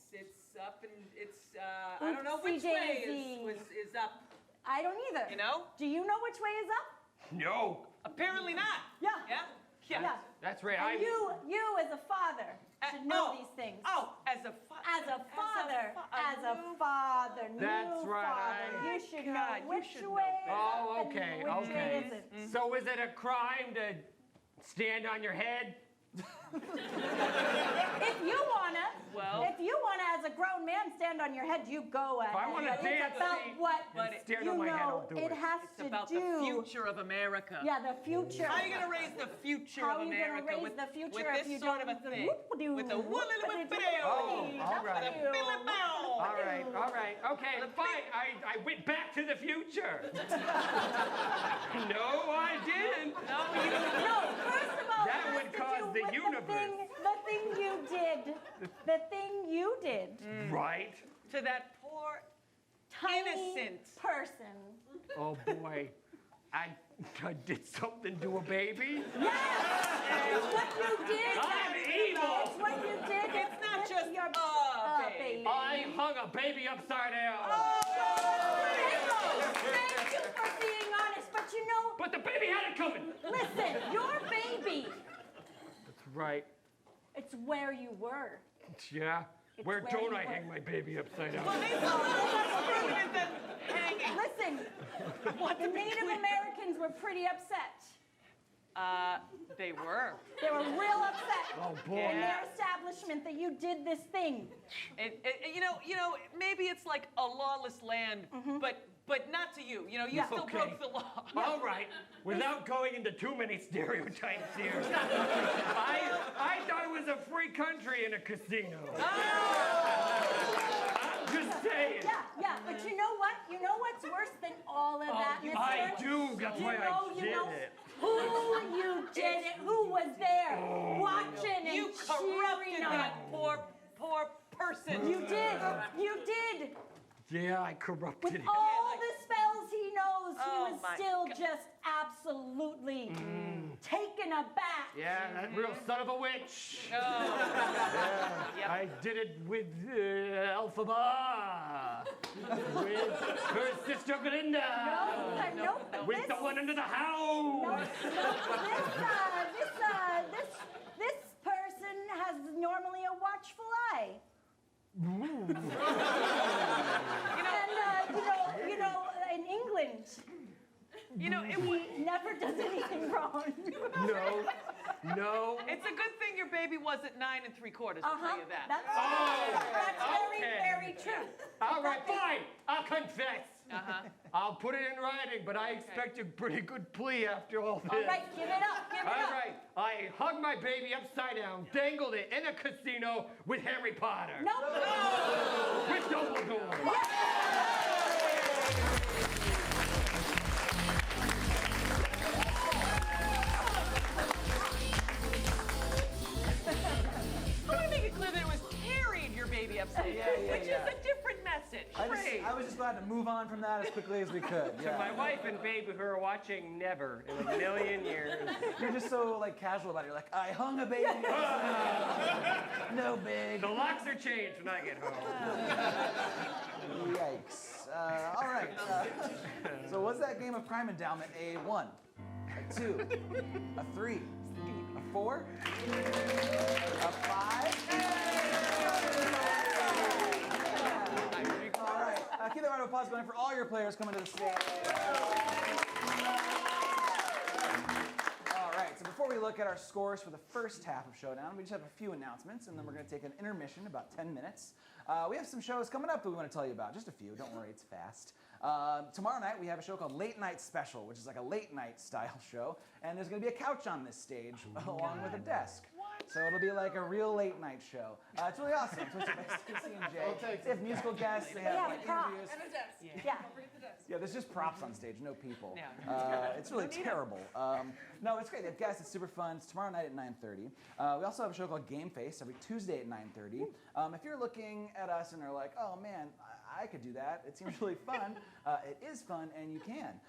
up and it's, I don't know which way is up, I don't either. you know? Do you know which way is up? no. Apparently not. Yeah. Yeah? Yeah. That's right. And you as a father should know these things. Oh, as a As a father, as a father, That's new right. father, you should know God, you which should know way is better. Oh, up okay, and which okay. way isn't. So is it a crime to stand on your head? If you wanna, Well- if you wanna, as a grown man, stand on your head, you go ahead. If I wanna But dance, it's about see, what But and stand you on my head, I'll know. do It it. has It's to about do. the future of America. Yeah, the future. How are you gonna raise the future How of are you America gonna raise with, the future with if this you sort don't of a thing? whoop-a-doo, With a whoop-a-doo, Oh, all right. whoop-a-doo. All right. Okay, fine. I went back to the future. No, I didn't. No, you don't. No, first of all, That it has would to cause do the with universe. The thing you did. The thing you did. Right. To that poor Tiny innocent person. Oh boy. I did something to a baby. Yes! It's what you did. I'm evil. It's what you did. It's not with just your a baby. baby. I hung a baby upside down. Oh, but the baby had it coming. Listen, your baby. That's right. It's where you were. Yeah. It's Where where don't you I were. hang my baby upside down? Well, they saw that hanging. Listen, the Native Americans were pretty upset. They were. They were real upset Oh, boy. in their establishment that you did this thing. You know, maybe it's like a lawless land, but not to you. You know, you still Okay. broke the law. All right. Without going into too many stereotypes here, I thought it was a free country in a casino. I'm just saying. Yeah, but you know what? You know what's worse than all of that, mister? I do. That's why I did it. Who you did it? Who was there watching and You corrupted cheering on? that poor person. You did. You did. Yeah, I corrupted With it. all the spells he knows, he Oh was my still just absolutely taken aback. Yeah, that real son of a witch. Yep. I did it with Elphaba. With her sister Glinda. Nope. With the one under the house. This person has normally a watchful eye. And in England, You know, he never does anything wrong. No. it's a good thing your baby wasn't 9 3/4. I'll tell you that. That's very, okay. very true. All right, fine. I'll confess. Uh-huh. I'll put it in writing, but I expect a pretty good plea after all this. All right, give it up. Give it All up. right, I hugged my baby upside down, dangled it in a casino with Harry Potter. Nope. With Dumbledore. I want to make it clear that it was carried your baby upside down, which is a different message. I was just glad to move on from that as quickly as we could. To Yeah. my wife and baby who are watching, never in a million years. You're just so like casual about it. You're like, I hung a baby. No big. The locks are changed when I get home. Yikes. All right. So was that game of crime endowment a 1, a 2, a 3, a 4, a 5? All right. Keep that round of applause going for all your players coming to the stage. All right. So before we look at our scores for the first half of Showdown, we just have a few announcements, and then we're going to take an intermission, about 10 minutes. We have some shows coming up that we want to tell you about. Just a few. Don't worry, it's fast. Tomorrow night, we have a show called Late Night Special, which is like a late night style show. And there's going to be a couch on this stage along with a desk. So it'll be like a real late night show. It's really awesome. So it's nice to see Jay. They have musical guests. They have like interviews. And a desk. Yeah. Don't forget the desk. Yeah, there's just props on stage, no people. Yeah. It's really terrible. No, it's great. They have guests. It's super fun. It's tomorrow night at 9:30. We also have a show called Game Face every Tuesday at 9:30. If you're looking at us and are like, oh man, I could do that. It seems really fun. It is fun, and you can.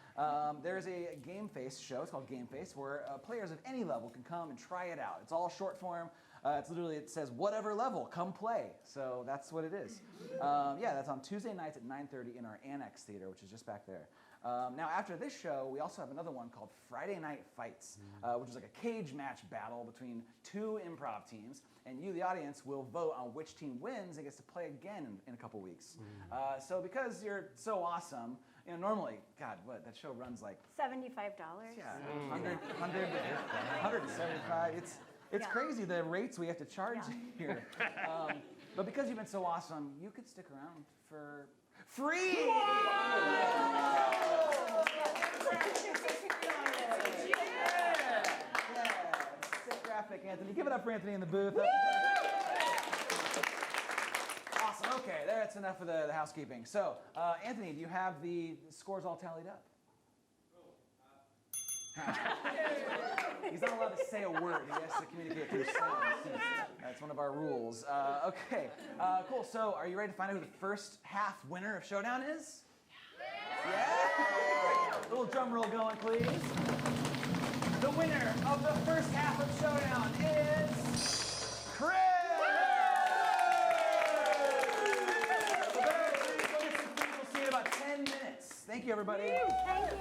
There's a Game Face show. It's called Game Face, where players of any level can come and try it out. It's all short form. It's literally, it says, whatever level, come play. So that's what it is. Yeah, that's on Tuesday nights at 9:30 in our Annex Theater, which is just back there. Now, after this show, we also have another one called Friday Night Fights, which is like a cage match battle between 2 improv teams, and you, the audience, will vote on which team wins and gets to play again in a couple weeks. So because you're so awesome, you know, normally, God, what, that show runs like $75. yeah, 175. It's crazy the rates we have to charge here. But because you've been so awesome, you could stick around for free. Sick graphic, Anthony. Give it up for Anthony in the booth. Awesome. Okay, that's enough of the housekeeping. So, Anthony, do you have the scores all tallied up? He's not allowed to say a word. He has to communicate through signs. That's one of our rules. Okay, cool. So, are you ready to find out who the first half winner of Showdown is? Yeah! A little drum roll going, please. The winner of the first half of Showdown is Chris! So there it is. Go get some food. We'll see you in about 10 minutes. Thank you, everybody. Thank you.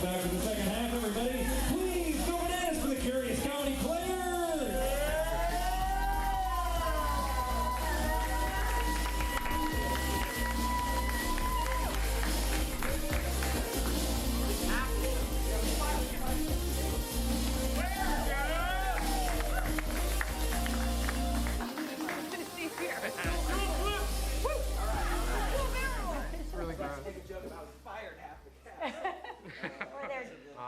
Welcome back to the second half, everybody. Please go and dance for the Curious Comedy Players. Really gross. Make a joke about fired half the cast. Or they're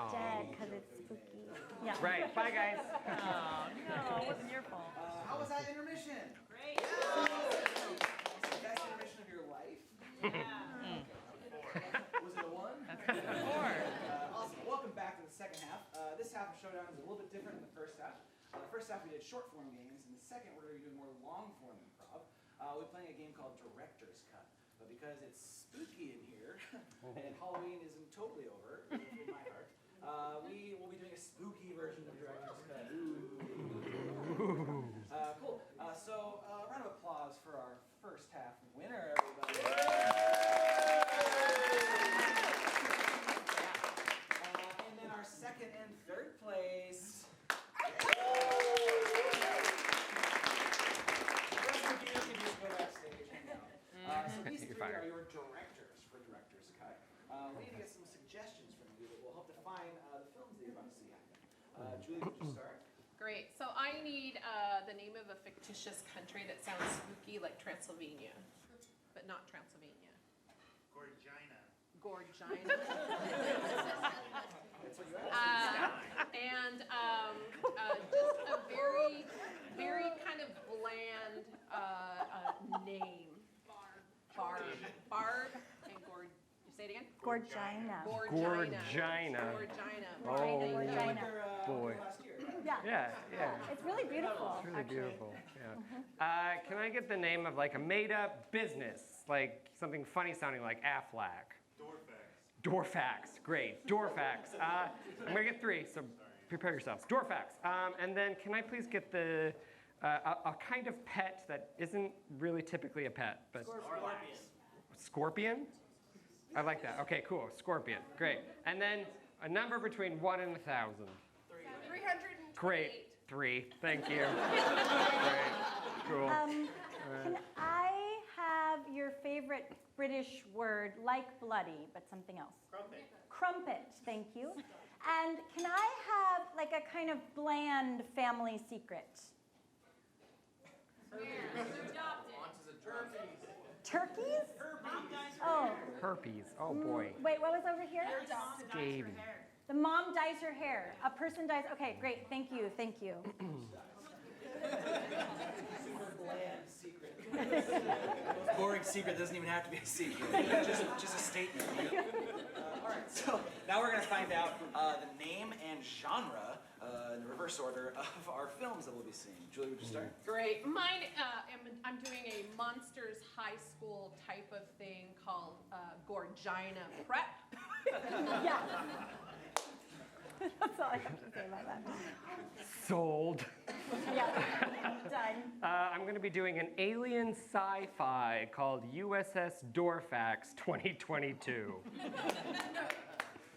dead because it's spooky. Yeah. Right. Bye, guys. Oh, no, it wasn't your fault. How was that intermission? Great. Best intermission of your life? Was it a one? Awesome. Welcome back to the second half. This half of Showdown is a little bit different than the first half. The first half we did short form games, and the second we're going to be doing more long form improv. We're playing a game called Director's Cut. But because it's spooky in here, and Halloween isn't totally over, in my heart, we will be doing a spooky version of Director's Cut. Cool. So, round of applause for our first half winner, everybody. And then our second and third place. The rest of you can just go backstage, hang out. So these three are your directors for Director's Cut. We need to get some suggestions from you that will help define the films that you're about to see happen. Julie, would you start? Great. So I need the name of a fictitious country that sounds spooky, like Transylvania, but not Transylvania. Gorgina. That's what you asked. And just a very, very kind of bland name. Barb and Gord. You say it again? Gorgina. Gorgina. Gorgina. Boy. Yeah. Yeah. It's really beautiful. It's really actually. beautiful. Yeah. Can I get the name of like a made-up business, like something funny sounding like Aflac? Dorfax. Great. Dorfax. I'm gonna get three, so prepare yourselves. Dorfax. And then can I please get the a kind of pet that isn't really typically a pet, but Scorpion? I like that. Okay, cool. Scorpion. Great. And then a number between 1 and 1,000. 328. Great. 3. Thank you. Great. Cool. Can I have your favorite British word, like bloody, but something else? Crumpet. Crumpet, thank you. And can I have like a kind of bland family secret? Turkeys? Oh. Herpes. Oh boy. Wait, what was over here? Scabies. The mom dyes her hair. A person dyes. Okay, great. Thank you. Thank you. Super bland secret. Boring secret doesn't even have to be a secret. just a statement. All right, so now we're going to find out the name and genre in the reverse order of our films that we'll be seeing. Julie, would you start? Great. Mine, I'm doing a Monsters High School type of thing called Gorgina Prep. Yeah. That's all I have to say about that. Sold. Yeah. Done. I'm going to be doing an alien sci-fi called USS Dorfax 2022.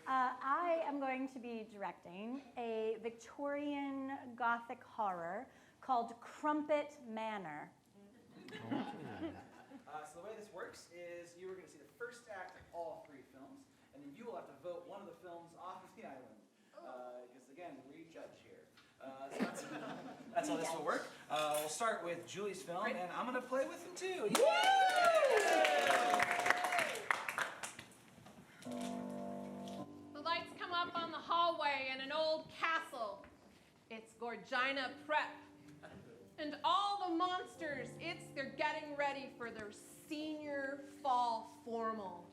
I am going to be directing a Victorian Gothic horror called Crumpet Manor. So the way this works is you are going to see the first act of all 3 films, and then you will have to vote one of the films off of the island. Because again, we judge here. So that's how this will work. We'll start with Julie's film, and I'm going to play with him too. The lights come up on the hallway in an old castle. It's Gorgina Prep. And all the monsters, they're getting ready for their senior fall formal.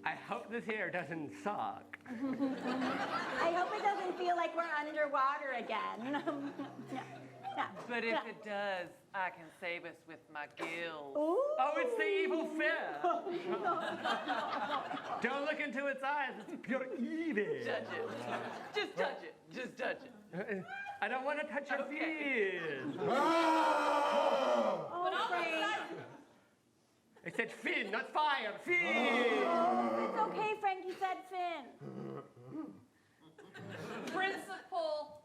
I hope this here doesn't suck. I hope it doesn't feel like we're underwater again. Yeah. But if it does, I can save us with my gills. Ooh. Oh, it's the evil fish. Don't look into its eyes. It's pure evil. Touch it. Just touch it. Just touch it. I don't want to touch your fish. Oh, great. said fin, not fire. Fin. It's okay, Frankie said Finn. Principal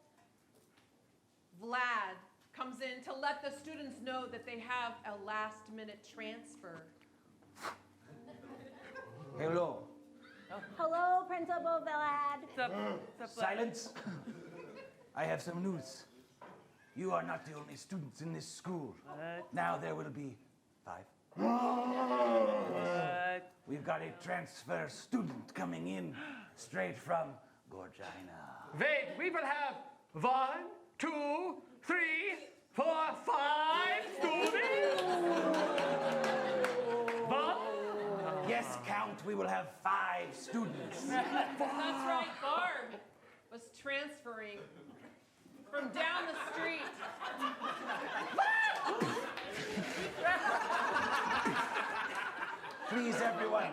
Vlad comes in to let the students know that they have a last-minute transfer. Hello. Hello, Principal Vlad. Silence. I have some news. You are not the only students in this school. Now there will be 5. We've got a transfer student coming in straight from Gorgina. Wait, we will have 1, 2, 3, 4, 5 students. 1. Yes, Count, we will have 5 students. That's right, Barb was transferring from down the street. Please, everyone.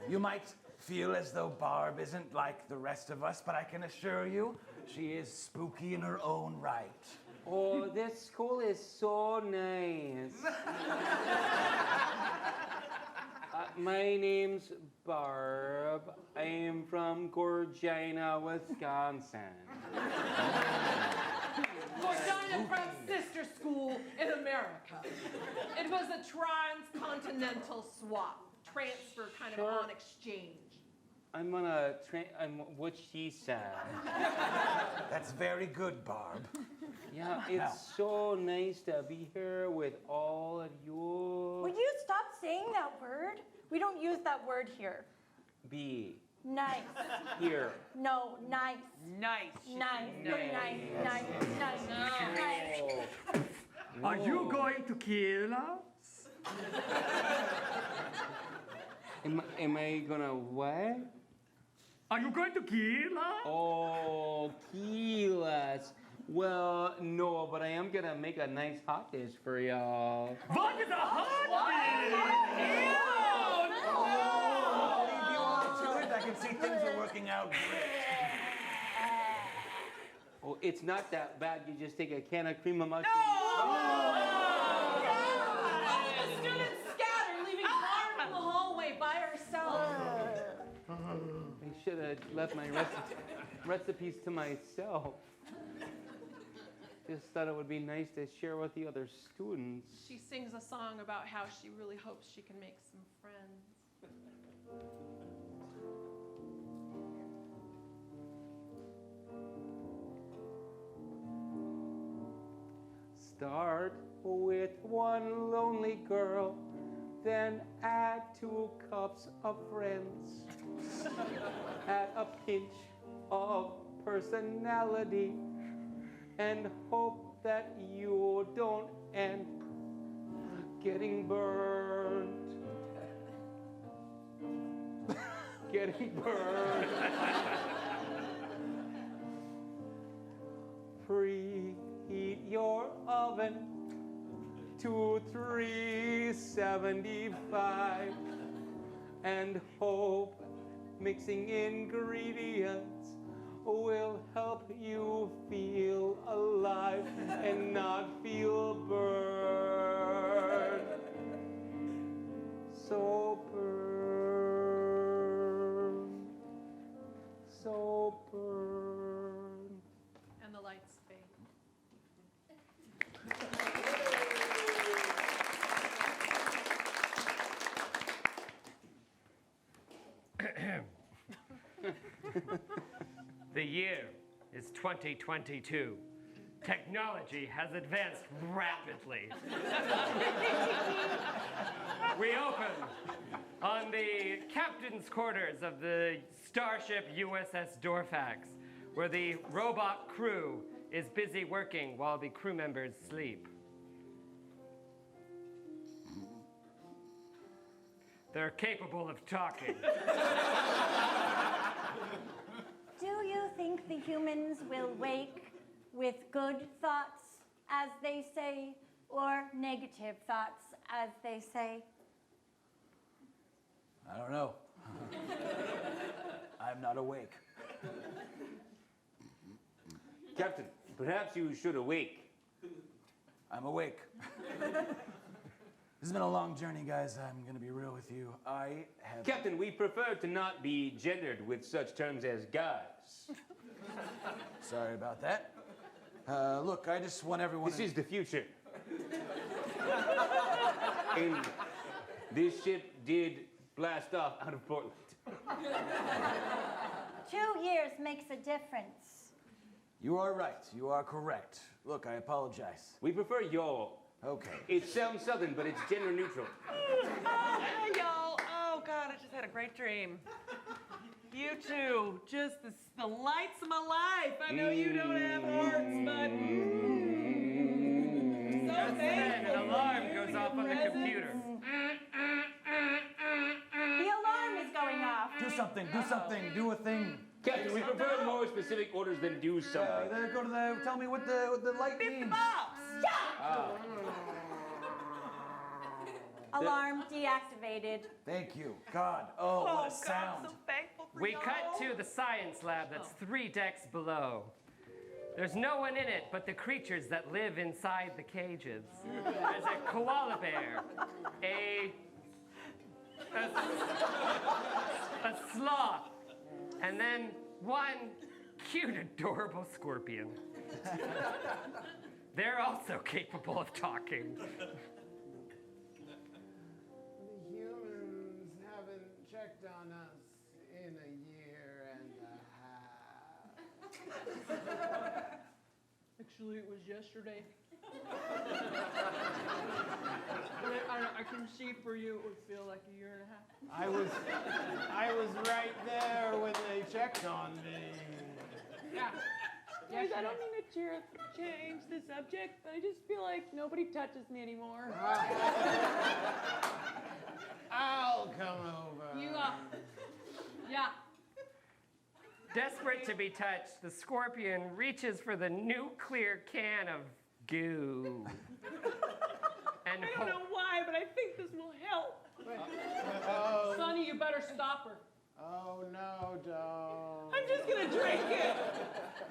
You might feel as though Barb isn't like the rest of us, but I can assure you, she is spooky in her own right. Oh, this school is so nice. My name's Barb. I am from Gorgina, Wisconsin. Gorgina Prep sister school in America. It was a transcontinental swap, transfer kind of on exchange. I'm what she said. That's very good, Barb. Yeah, it's so nice to be here with all of you. Will you stop saying that word? We don't use that word here. Be Nice. here. No, nice. Nice. Nice. Very nice. Nice. Nice. Nice. Oh. Are you going to kill us? Am I gonna what? Are you going to kill us? Oh, kill us. Well, no, but I am gonna make a nice hot dish for y'all. What is a hot I can see things are working out great. Oh, it's not that bad. You just take a can of cream of mushroom. All the students scatter, leaving Barb in the hallway by herself. I should have left my recipes to myself. Just thought it would be nice to share with the other students. She sings a song about how she really hopes she can make some friends. Start with one lonely girl, then add 2 cups of friends. Add a pinch of personality, and hope that you don't end getting burned. Getting burned. Preheat your oven to 375 and hope mixing ingredients will help you feel alive and not feel burned. So burn, so burn. And the lights fade. The year is 2022. Technology has advanced rapidly. We open on the captain's quarters of the starship USS Dorfax, where the robot crew is busy working while the crew members sleep. They're capable of talking. Do you think the humans will wake with good thoughts, as they say, or negative thoughts, as they say? I don't know. I'm not awake. Captain, perhaps you should awake. I'm awake. This has been a long journey, guys. I'm gonna be real with you. I have. Captain, we prefer to not be gendered with such terms as guys. Sorry about that. Look, I just want everyone. This is the future. And this ship did blast off out of Portland. 2 years makes a difference. You are right. You are correct. Look, I apologize. We prefer y'all. Okay. It sounds southern, but it's gender neutral. Hey, y'all. Oh, God, I just had a great dream. You two, just the lights of my life. I know you don't have hearts, but so Just then, thankful an alarm for goes your off on the presence. computer. The alarm is going off. Do something. Do something. Do a thing. Captain, we prefer more specific orders than do something. There, go to the. Tell me what the light means. Alarm deactivated. Thank you. God. Oh, what a God, sound. so thankful for We y'all. cut to the science lab that's 3 decks below. There's no one in it but the creatures that live inside the cages. There's a koala bear, a sloth, and then one cute, adorable scorpion. They're also capable of talking. The humans haven't checked on us in a year and a half. Actually, it was yesterday. I can see for you it would feel like a year and a half. I was right there when they checked on me. Yeah. Guys, I don't mean to change the subject, but I just feel like nobody touches me anymore. I'll come over. You yeah. Desperate to be touched, the scorpion reaches for the nuclear can of goo. And I don't know why, but I think this will help. Oh, Sonny, you better stop her. oh no, don't. I'm just gonna drink it.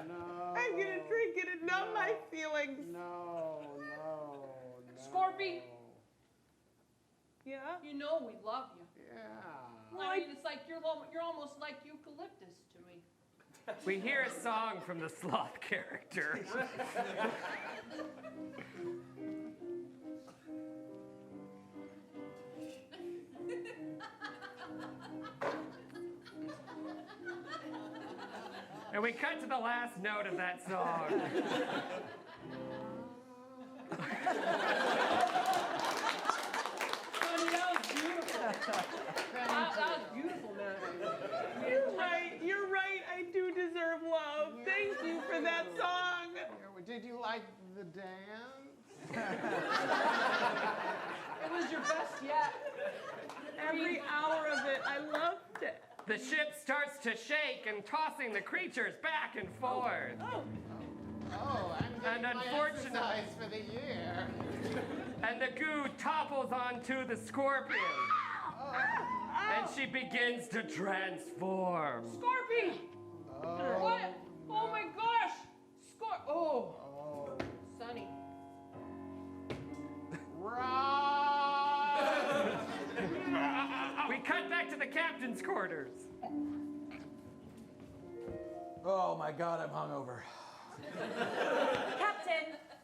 No. I'm gonna drink it and numb my feelings. No. Scorpy. Yeah? You know we love you. Yeah. I mean, it's like you're almost like eucalyptus to me. we hear a song from the sloth character. And we cut to the last note of that song. Sonny, that was beautiful. That was beautiful, man. You're right, I do deserve love. Thank you for that song. Did you like the dance? It was your best yet. Every hour of it, I loved it. The ship starts to shake and tossing the creatures back and forth. Oh, I'm getting And my unfortunately- exercise for the year. And the goo topples onto the scorpion. And she begins to transform. Scorpy! Oh. What? Oh my gosh! Oh. Sonny. Run! We cut back to the captain's quarters. Oh my God, I'm hungover.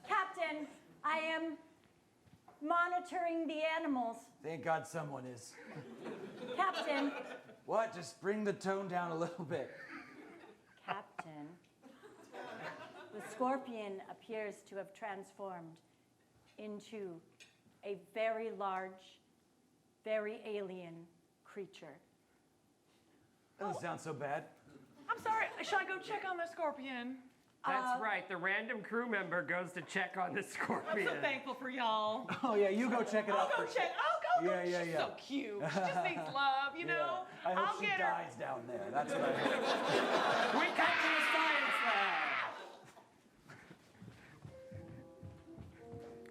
Captain, I am monitoring the animals. Thank God someone is. Captain, What? Just bring the tone down a little bit. Captain, the scorpion appears to have transformed into a very large, very alien creature. Doesn't sound so bad. I'm sorry, should I go check on the scorpion? That's right. The random crew member goes to check on the I'm scorpion. so thankful for y'all. Oh yeah, you go check it I'll out go first. check. I'll go. Yeah. She's so cute. She just needs love, you know. I hope I'll she get her. dies down there. That's what I hope. We cut to the science lab.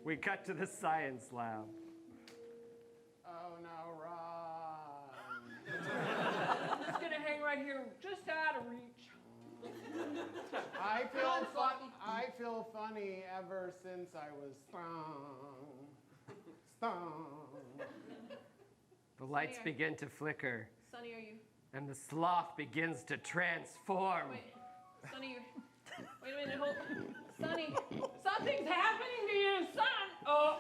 We cut to the science lab. Oh no, run! It's gonna hang right here, just out of reach. I Come on, Floppy. I feel funny ever since I was stung. The lights begin to flicker, Sonny, are you? and the sloth begins to transform. Wait, Sonny, wait a minute, hold. Sonny, something's happening to you, son. Oh.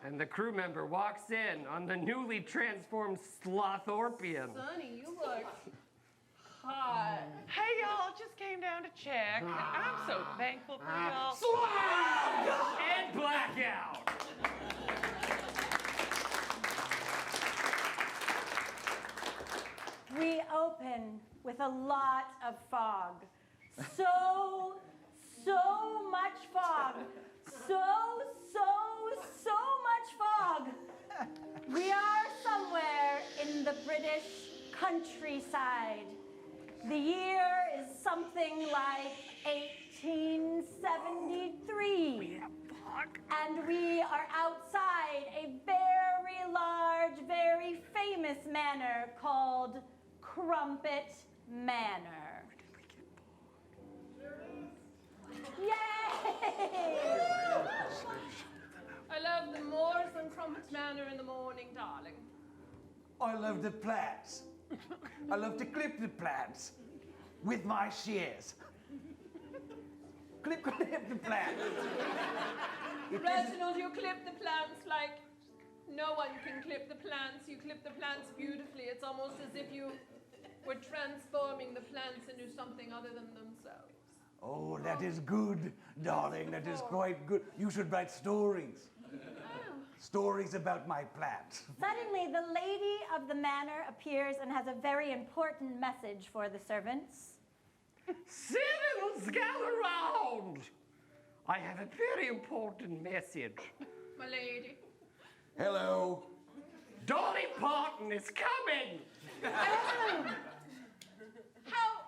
And the crew member walks in on the newly transformed Slothorpian. Sonny, you look hot. Hey, y'all, just came down to check. And I'm so thankful for y'all. And blackout. We open with a lot of fog. So much fog. So much fog. We are somewhere in the British countryside. The year is something like 1873. And we are outside a very large, very famous manor called Crumpet Manor. Yay! I love the moors and Crumpet Manor in the morning, darling. I love the plants. I love to clip the plants with my shears. Clip the plants. Reginald, you clip the plants like no one can clip the plants. You clip the plants beautifully. It's almost as if you were transforming the plants into something other than themselves. Oh, that is good, darling. That is quite good. You should write stories. Stories about my plant. Suddenly, the lady of the manor appears and has a very important message for the servants. Citizens, gather round. I have a very important message. My lady. Hello. Dolly Parton is coming. How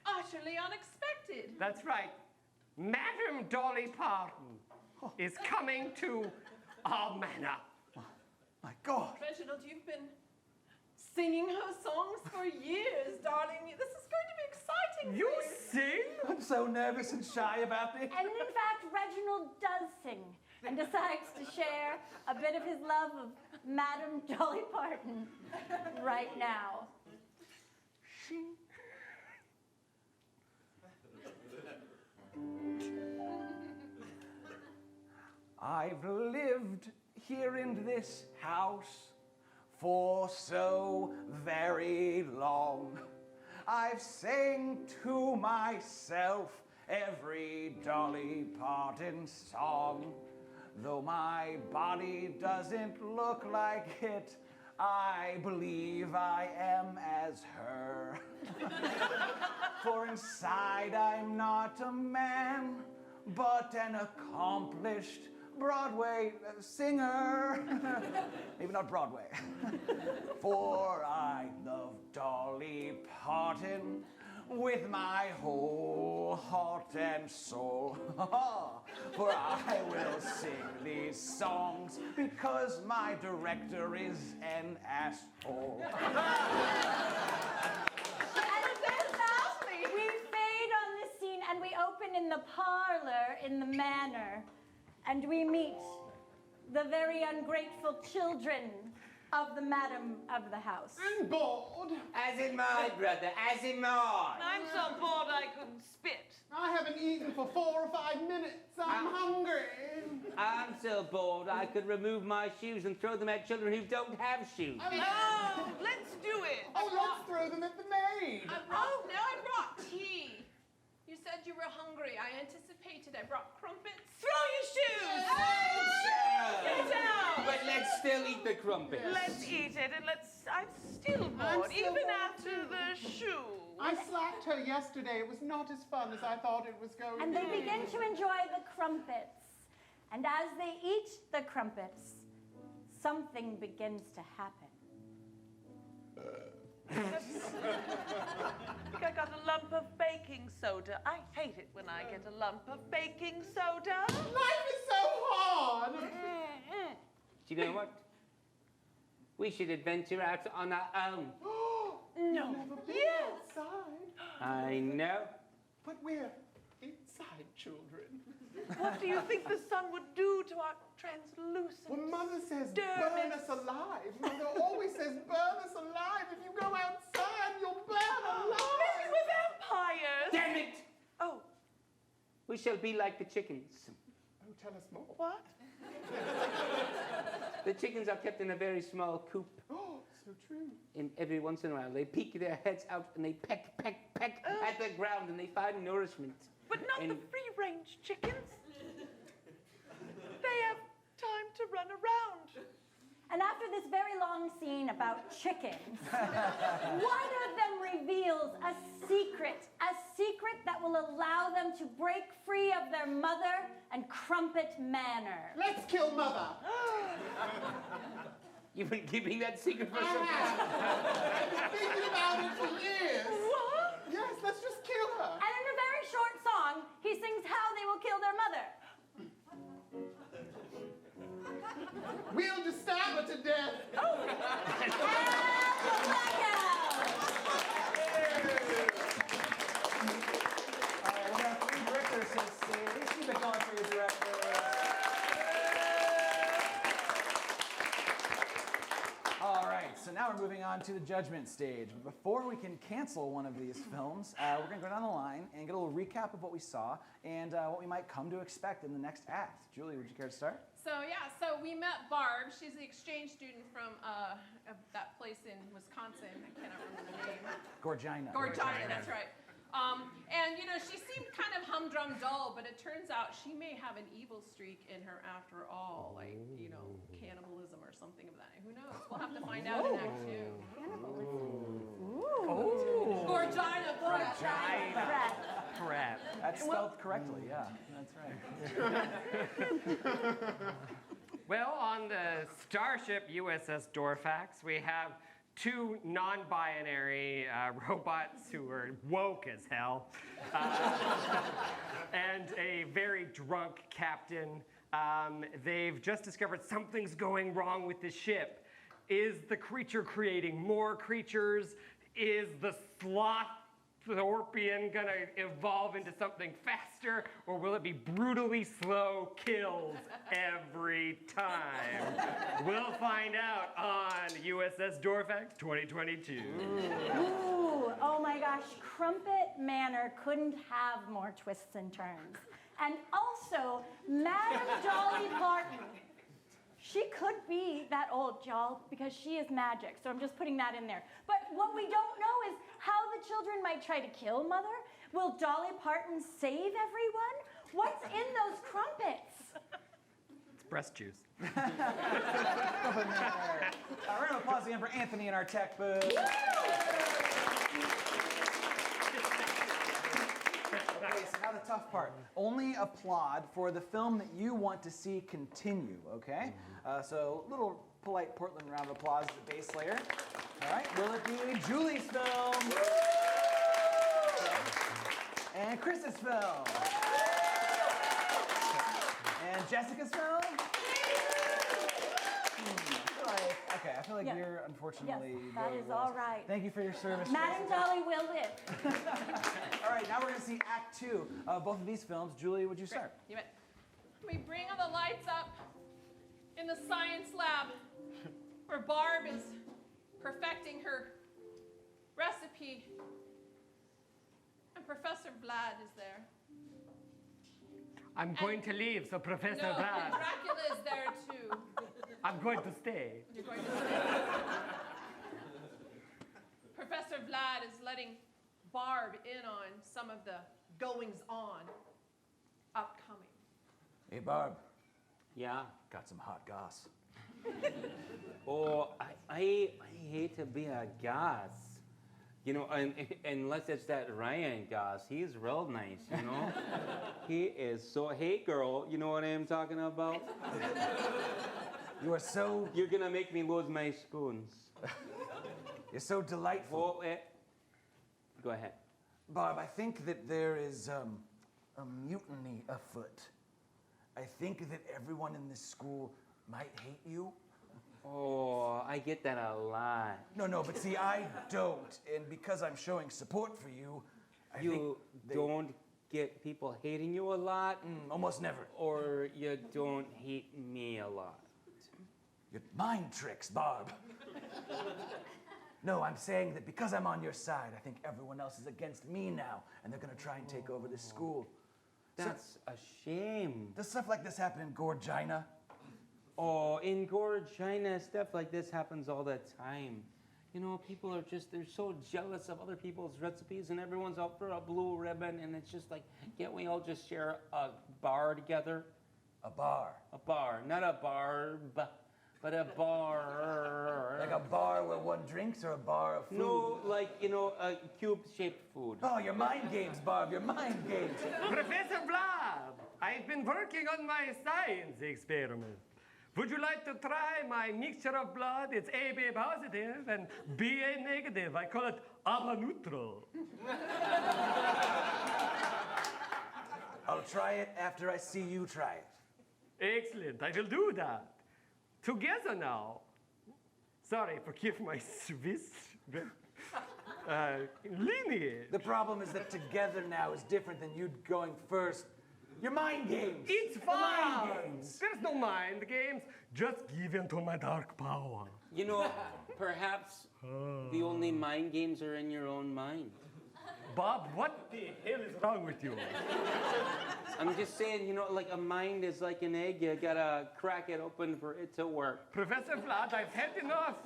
utterly unexpected. That's right. Madam Dolly Parton is coming to our manor. My God. Reginald, you've been singing her songs for years, darling. This is going to be exciting. You sing? I'm so nervous and shy about it. And in fact, Reginald does sing and decides to share a bit of his love of Madam Dolly Parton right now. I've lived here in this house for so very long. I've sang to myself every Dolly Parton song. Though my body doesn't look like it, I believe I am as her. For inside I'm not a man, but an accomplished Broadway singer. Maybe not Broadway. For I love Dolly Parton with my whole heart and soul. For I will sing these songs because my director is an asshole. We fade on this scene and we open in the parlor in the manor. And we meet the very ungrateful children of the madam of the house. I'm bored. As in my brother, as in mine. I'm so bored I couldn't spit. I haven't eaten for 4 or 5 minutes. I'm hungry. I'm so bored I could remove my shoes and throw them at children who don't have shoes. Oh, let's do it. Oh, let's throw them at the maid. Now I brought tea. You said you were hungry. I anticipated. I brought crumpets. Throw your shoes. Get out. But let's still eat the crumpets. Let's eat it and I'm still bored, even after the shoe. I slapped her yesterday. It was not as fun as I thought it was going And to they be. begin to enjoy the crumpets. And as they eat the crumpets, something begins to happen. I think I got a lump of baking soda. I hate it when I get a lump of baking soda. Life is so hard. Do you know what? We should adventure out on our own. No. Yes. Outside. I know. But we're inside children. What do you think the sun would do to our translucent Well, Mother says dermis? burn us alive. Mother always says burn us alive. If you go outside, you'll burn alive. Maybe we're vampires. Damn it! Oh, We shall be like the chickens. Oh, tell us more. what? The chickens are kept in a very small coop. Oh, so true. And every once in a while, they peek their heads out and they peck, peck, peck at the ground and they find nourishment. But not And- the free-range chickens. They have time to run around. And after this very long scene about chickens, one of them reveals a secret that will allow them to break free of their mother and Crumpet Manor. Let's kill Mother. You've been keeping that secret for so long. I've been thinking about it for years. What? Yes, let's just kill her. And in a very short song, he sings how they will kill their mother. We'll just stab her to death. And the blackout! All right, we have 3 directors, so please keep it going for your director. All right, so now we're moving on to the judgment stage. But before we can cancel one of these films, we're going to go down the line and get a little recap of what we saw and what we might come to expect in the next act. Julie, would you care to start? So we met Barb. She's the exchange student from that place in Wisconsin. I cannot remember the name. Gorgina. Gorgina, that's right. And she seemed kind of humdrum dull, but it turns out she may have an evil streak in her after all, like cannibalism or something of that. Who knows? We'll have to find out in Act 2. Ooh. Gorgina breath. Crap. That's spelled correctly, yeah. That's right. Well, on the starship USS Dorfax, we have 2 non-binary robots who are woke as hell, and a very drunk captain. They've just discovered something's going wrong with the ship. Is the creature creating more creatures? Is the sloth Scorpion gonna evolve into something faster, or will it be brutally slow kills every time? We'll find out on USS Dorfax 2022. Ooh, oh my gosh, Crumpet Manor couldn't have more twists and turns. And also, Madame Dolly Parton. She could be that old, y'all, because she is magic. So I'm just putting that in there. But what we don't know is how the children might try to kill Mother. Will Dolly Parton save everyone? What's in those crumpets? It's breast juice. Round of applause again for Anthony in our tech booth. Okay, so now the tough part. Only applaud for the film that you want to see continue, okay? So little polite Portland round of applause at the base layer. All right, will it be Julie's film? And Chris's film? And Jessica's film? I feel like Yeah. you're unfortunately... Yes, that is all right. Thank you for your service, Madame Jessica. Dolly will live. All right, now we're going to see Act 2 of both of these films. Julie, would you start? You bet. We bring all the lights up in the science lab where Barb is perfecting her recipe. And Professor Vlad is there. I'm going to leave, so Professor No, Vlad. Dracula is there too. I'm going to stay. You're going to stay. Professor Vlad is letting Barb in on some of the goings-on upcoming. Hey, Barb. Yeah. Got some hot goss. Oh, I hate to be a goss. You know, unless it's that Ryan goss. He's real nice, you know? He is so, hey girl, you know what I'm talking about? You are so... You're gonna make me lose my spoons. You're so delightful. Oh, go ahead. Barb, I think that there is a mutiny afoot. I think that everyone in this school might hate you. Oh, I get that a lot. No, but see, I don't. And because I'm showing support for you, I think don't get people hating you a lot? Almost never. Or you don't hate me a lot? Your mind tricks, Barb. No, I'm saying that because I'm on your side, I think everyone else is against me now, and they're gonna try and take over this school. That's a shame. Does stuff like this happen in Gorgina? Oh, in Gorgina, stuff like this happens all the time. You know, people are just, they're so jealous of other people's recipes, and everyone's out for a blue ribbon, and it's just like, can't we all just share a bar together? A bar? A bar, not a barb, but a bar. Like a bar where one drinks, or a bar of food? No, like, you know, a cube-shaped food. Oh, your mind games, Barb, your mind games. Professor Blob, I've been working on my science experiment. Would you like to try my mixture of blood? It's AB positive and BA negative. I call it ABA neutral. I'll try it after I see you try it. Excellent, I will do that. Together now. Sorry, forgive my Swiss lineage. The problem is that together now is different than you going first. Your mind games. It's The fun. mind games. There's no mind games. Just give in to my dark power. You know, perhaps the only mind games are in your own mind. Bob, what the hell is wrong with you? I'm just saying, you know, like a mind is like an egg. You gotta crack it open for it to work. Professor Vlad, I've had enough.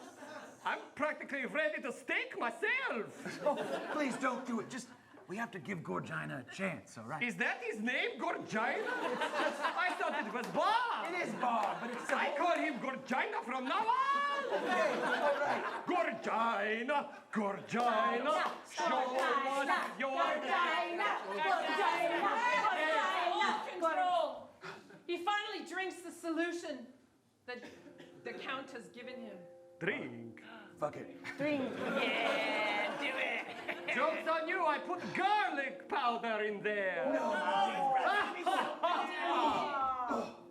I'm practically ready to stake myself. Oh, please don't do it. We have to give Gorgina a chance, all right? Is that his name, Gorgina? I thought it was Bob. It is Bob, but it's... I call him Gorgina from now on. Okay, all right. Gorgina, Gorgina, show us your Control. He finally drinks the solution that the Count has given him. Drink. Fuck it. Yeah, do it. Joke's on you, I put garlic powder in there. No.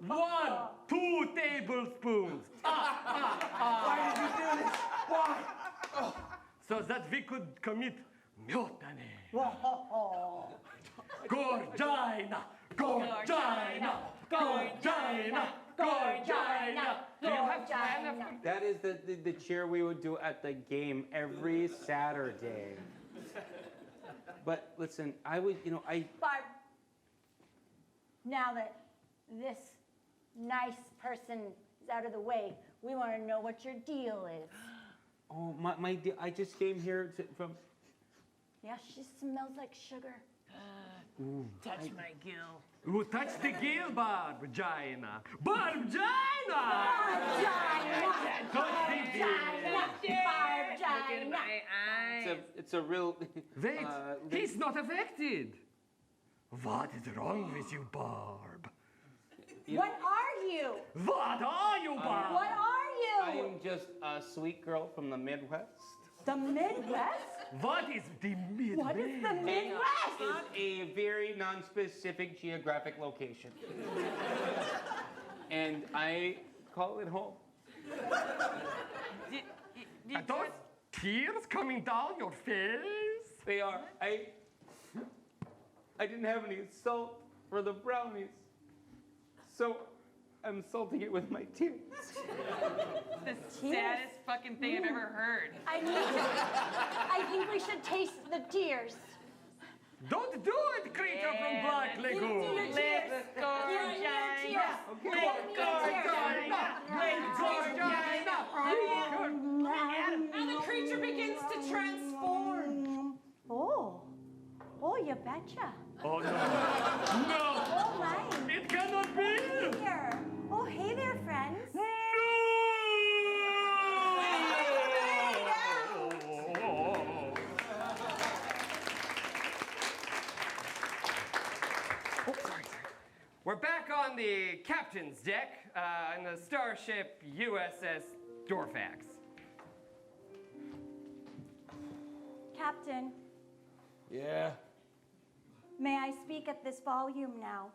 1, 2 tablespoons. Why did you do this? Why? So that we could commit mutiny. Gorgina, Gorgina, Gorgina, Gorgina. Do you have plan of... That is the cheer we would do at the game every Saturday. But listen, Barb, now that this nice person is out of the way, we want to know what your deal is. Oh, my dear, I just came here from... Yeah, she smells like sugar. Touch my gill. Who touched the gill, Barb-gina? Barb-gina! Touch the gill. It's a real... Wait, he's not affected. What is wrong with you, Barb? What are you? What are you, Barb? What are you? I am just a sweet girl from the Midwest. The Midwest? What is the Midwest? What is the Midwest? It's a very non-specific geographic location. And I call it home. Are those tears coming down your face? They are. I didn't have any salt for the brownies. So I'm salting it with my tears. The saddest fucking thing I've ever heard. I think we should taste the tears. Don't do it, creature from Black Lagoon. Let's go, And the creature begins to transform. Oh, you betcha. Oh, no. No. Oh, my. It cannot be. Here. Oh, hey there, friends. We're back on the captain's deck in the starship USS Dorfax. Captain, Yeah, may I speak at this volume now?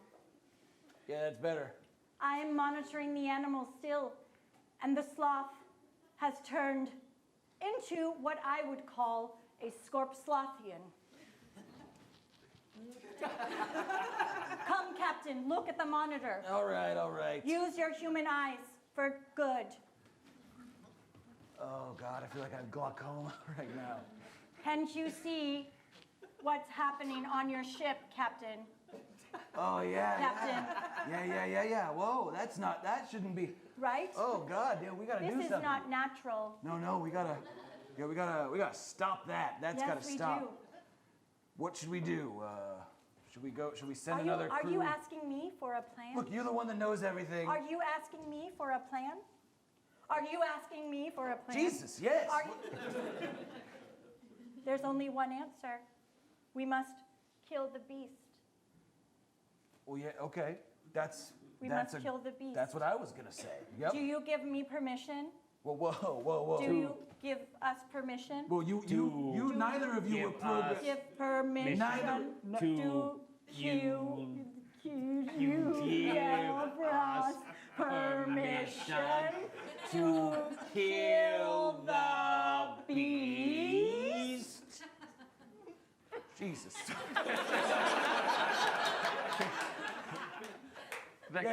yeah, that's better. I am monitoring the animals still, and the sloth has turned into what I would call a scorpslothian. Come, Captain, look at the monitor. All right, all right. Use your human eyes for good. Oh, God, I feel like I have glaucoma right now. Can't you see what's happening on your ship, Captain? Oh, yeah, Captain. Yeah. Whoa, that shouldn't be. Right? Oh, God, yeah, we gotta do something. This is not natural. No, we gotta stop that. That's gotta stop. Yes, we do. What should we do? Should we send another crew? Are you asking me for a plan? Look, you're the one that knows everything. Are you asking me for a plan? Are you asking me for a plan? Jesus, yes. There's only one answer. We must kill the beast. Well, yeah, okay. We must kill the beast. That's what I was gonna say. Yep. Do you give me permission? Whoa. Do you give us permission? Well, neither of you were programmed. Give permission to you give us permission to kill the beast. Jesus. Yeah,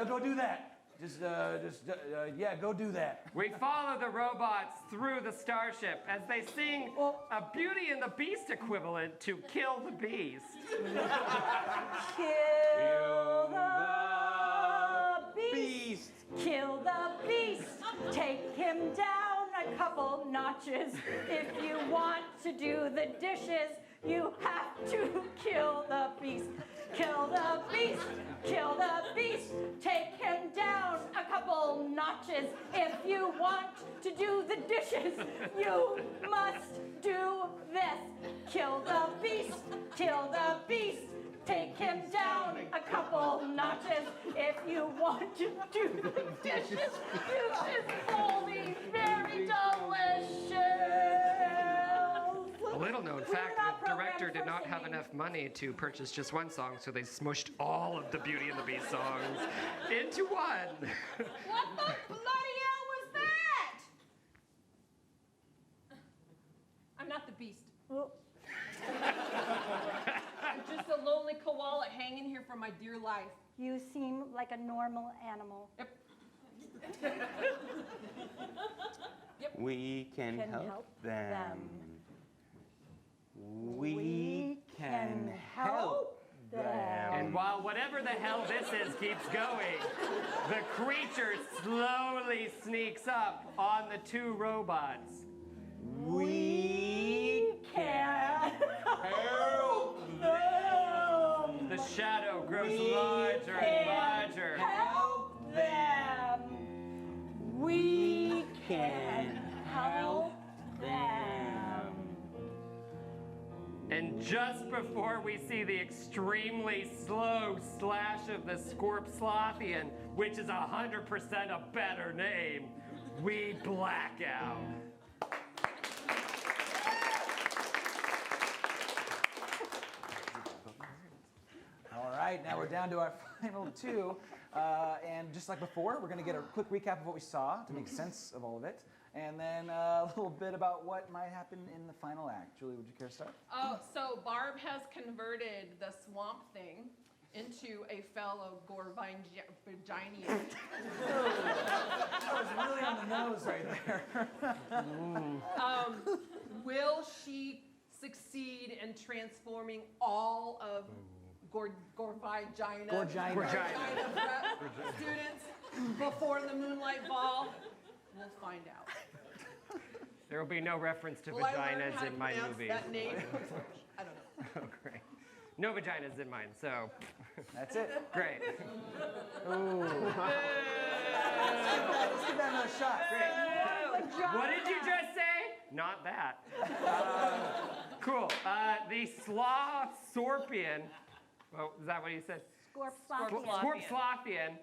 go do that. Go do that. We follow the robots through the starship as they sing a Beauty and the Beast equivalent to Kill the Beast. Kill the beast. Kill the beast. Take him down a couple notches. If you want to do the dishes, you have to kill the beast. Kill the beast. Kill the beast. Take him down a couple notches. If you want to do the dishes, you must do this. Kill the beast. Kill the beast. Take him down a couple notches. If you want to do the dishes, this is only very delicious. A little known fact, the director did not have enough money to purchase just one song, so they smushed all of the Beauty and the Beast songs into one. What the bloody hell was that? I'm not the beast. I'm just a lonely koala hanging here for my dear life. You seem like a normal animal. Yep. We can help them. We can help them. And while whatever the hell this is keeps going, the creature slowly sneaks up on the two robots. We can help them. The shadow grows larger and larger. Help them. We can help them. And just before we see the extremely slow slash of the Scorpslothian, which is 100% a better name, we black out. All right, now we're down to our final two. And just like before, we're going to get a quick recap of what we saw to make sense of all of it. And then a little bit about what might happen in the final act. Julie, would you care to start? Oh, so Barb has converted the swamp thing into a fellow Gorvine vaginian. That was really on the nose right there. Will she succeed in transforming all of Gorvigina students before the Moonlight Ball? We'll find out. There will be no reference to Will I learn vaginas how to in my pronounce movie. that name? I don't know. Oh, great. No vaginas in mine, so. That's it. Great. Ooh. Let's give that another shot. Great. What did you just say? Not that. Cool. The sloth sorpian. Oh, is that what he said? Scorpslothian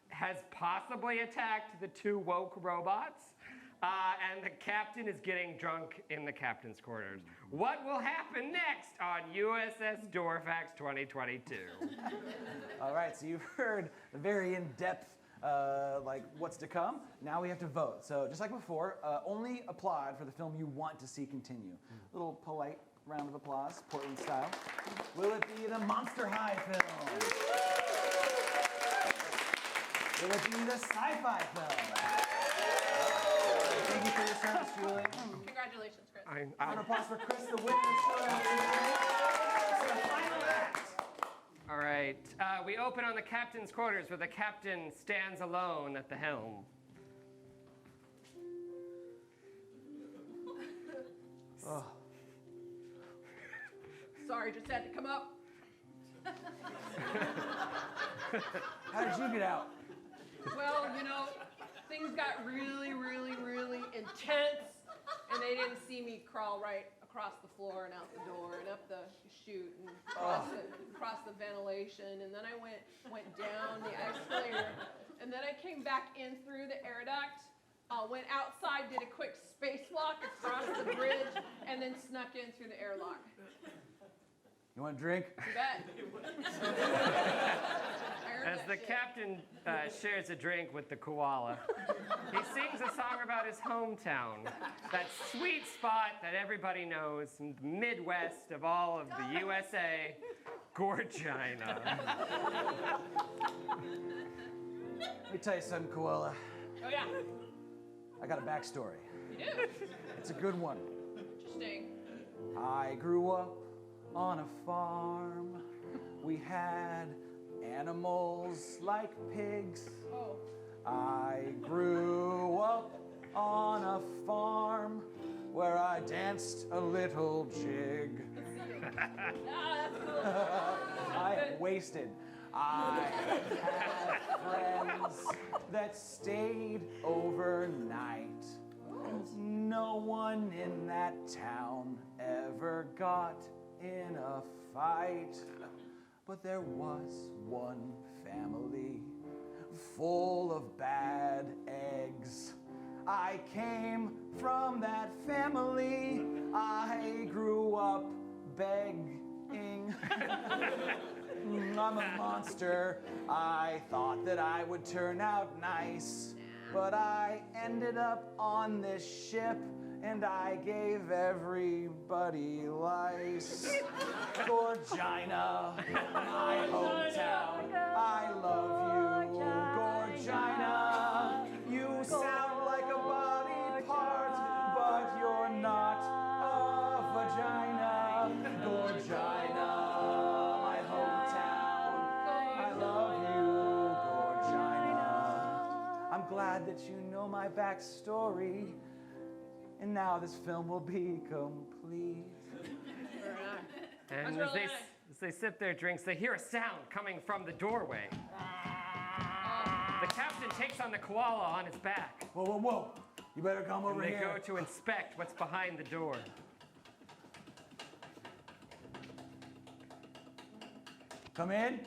has possibly attacked the two woke robots. And the captain is getting drunk in the captain's quarters. What will happen next on USS Dorfax 2022? All right, so you've heard the very in-depth, like what's to come. Now we have to vote. So just like before, only applaud for the film you want to see continue. A little polite round of applause, Portland style. Will it be the Monster High film? Will it be the sci-fi film? Thank you for your service, Julie. Congratulations, Chris. Round of applause for Chris, the witness. The final act. All right, we open on the captain's quarters where the captain stands alone at the helm. Oh. Sorry, just had to come up. How did you get out? Well, you know, things got really, really, really intense, and they didn't see me crawl right across the floor and out the door and up the chute and across the ventilation, and then I went down the escalator, and then I came back in through the air duct, went outside, did a quick spacewalk across the bridge, and then snuck in through the airlock. You want a drink? You bet. As the captain shares a drink with the koala, he sings a song about his hometown, that sweet spot that everybody knows in the Midwest of all of the USA, Gorgina. Let me tell you something, koala. Oh, yeah. I got a backstory. You do? It's a good one. Interesting. I grew up on a farm. We had animals like pigs. Oh. I grew up on a farm where I danced a little jig. That's cool. I am wasted. I had friends that stayed overnight. No one in that town ever got in a fight. But there was one family full of bad eggs. I came from that family. I grew up begging. I'm a monster. I thought that I would turn out nice, but I ended up on this ship and I gave everybody lice. Gorgina, my hometown, I love you. Gorgina, you sound like a body part, but you're not a vagina. Gorgina, my hometown, I love you. Gorgina, I'm glad that you know my backstory. And now this film will be complete. And as they sip their drinks, they hear a sound coming from the doorway. The captain takes on the koala on his back. Whoa, whoa, whoa. You better come over here. They go to inspect what's behind the door. Come in.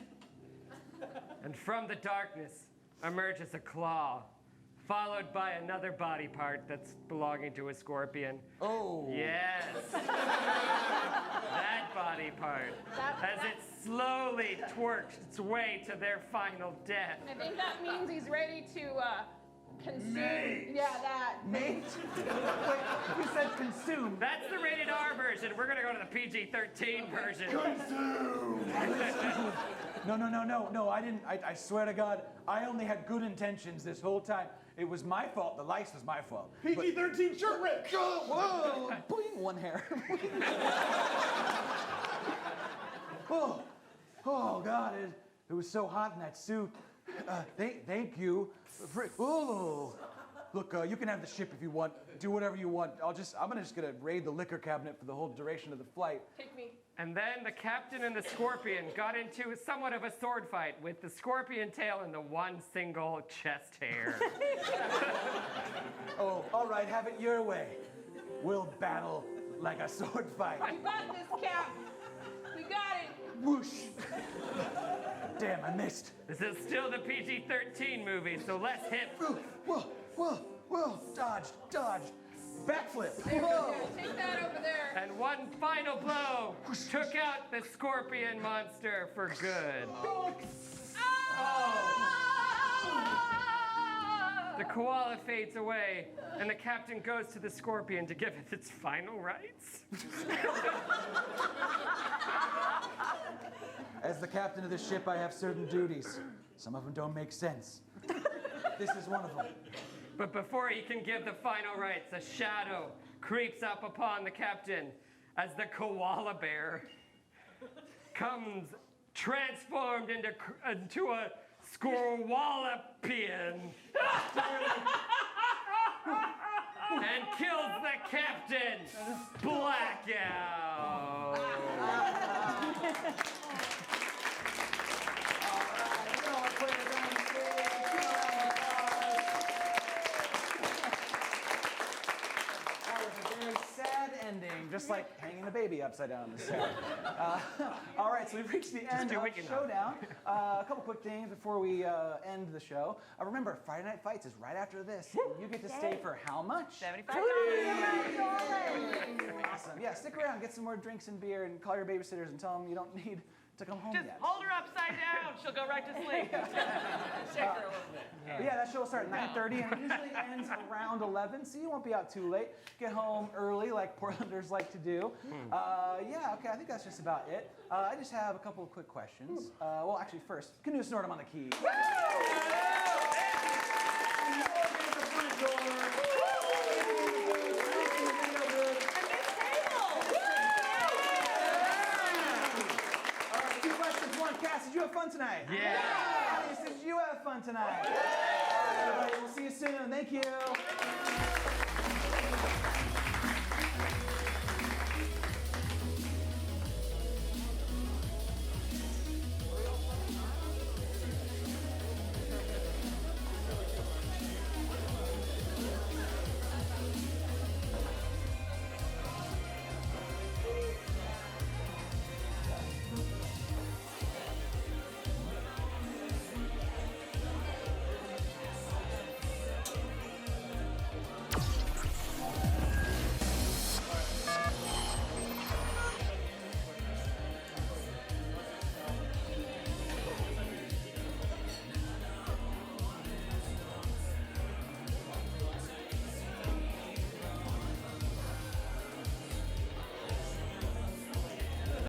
And from the darkness emerges a claw, followed by another body part that's belonging to a scorpion. Oh. Yes. That body part. As it slowly twerks its way to their final death. I think that means he's ready to consume. Mate. Yeah, that. Mate? Wait, you said consume. That's the rated R version. We're gonna go to the PG-13 version. Consume! No, I didn't. I swear to God, I only had good intentions this whole time. It was my fault. The lice was my fault. PG-13 shirt rip. Whoa! Boing, one hair. Oh, God, it was so hot in that suit. Thank you. Oh, look, you can have the ship if you want. Do whatever you want. I'm just gonna raid the liquor cabinet for the whole duration of the flight. Take me. And then the captain and the scorpion got into somewhat of a sword fight with the scorpion tail and the one single chest hair. Oh, all right, have it your way. We'll battle like a sword fight. You got this, Cap. We got it. Whoosh. Damn, I missed. This is still the PG-13 movie, so less hip. Whoa. Whoa, dodged, backflip. Whoa. Take that over there. And one final blow took out the scorpion monster for good. The koala fades away, and the captain goes to the scorpion to give it its final rites. As the captain of the ship, I have certain duties. Some of them don't make sense. This is one of them. But before he can give the final rites, a shadow creeps up upon the captain as the koala bear comes transformed into a squirwallopian and kills the captain. Blackout. Ending, just like hanging a baby upside down on the set. All right, so we've reached the end of Showdown. A couple quick things before we end the show. Remember, Friday Night Fights is right after this. You get to stay for how much? $75. Awesome. Yeah, stick around, get some more drinks and beer, and call your babysitters and tell them you don't need to come home Just yet. hold her upside down. She'll go right to sleep. Shake her a little bit. But yeah, that show will start at 9:30 and it usually ends around 11, so you won't be out too late. Get home early like Portlanders like to do. Yeah, okay, I think that's just about it. I just have a couple of quick questions. Well, actually, first, Canoe Snortum on the key. Cass, did you have fun tonight? Yeah. Audience, did you have fun tonight? All right, everybody, we'll see you soon. Thank you.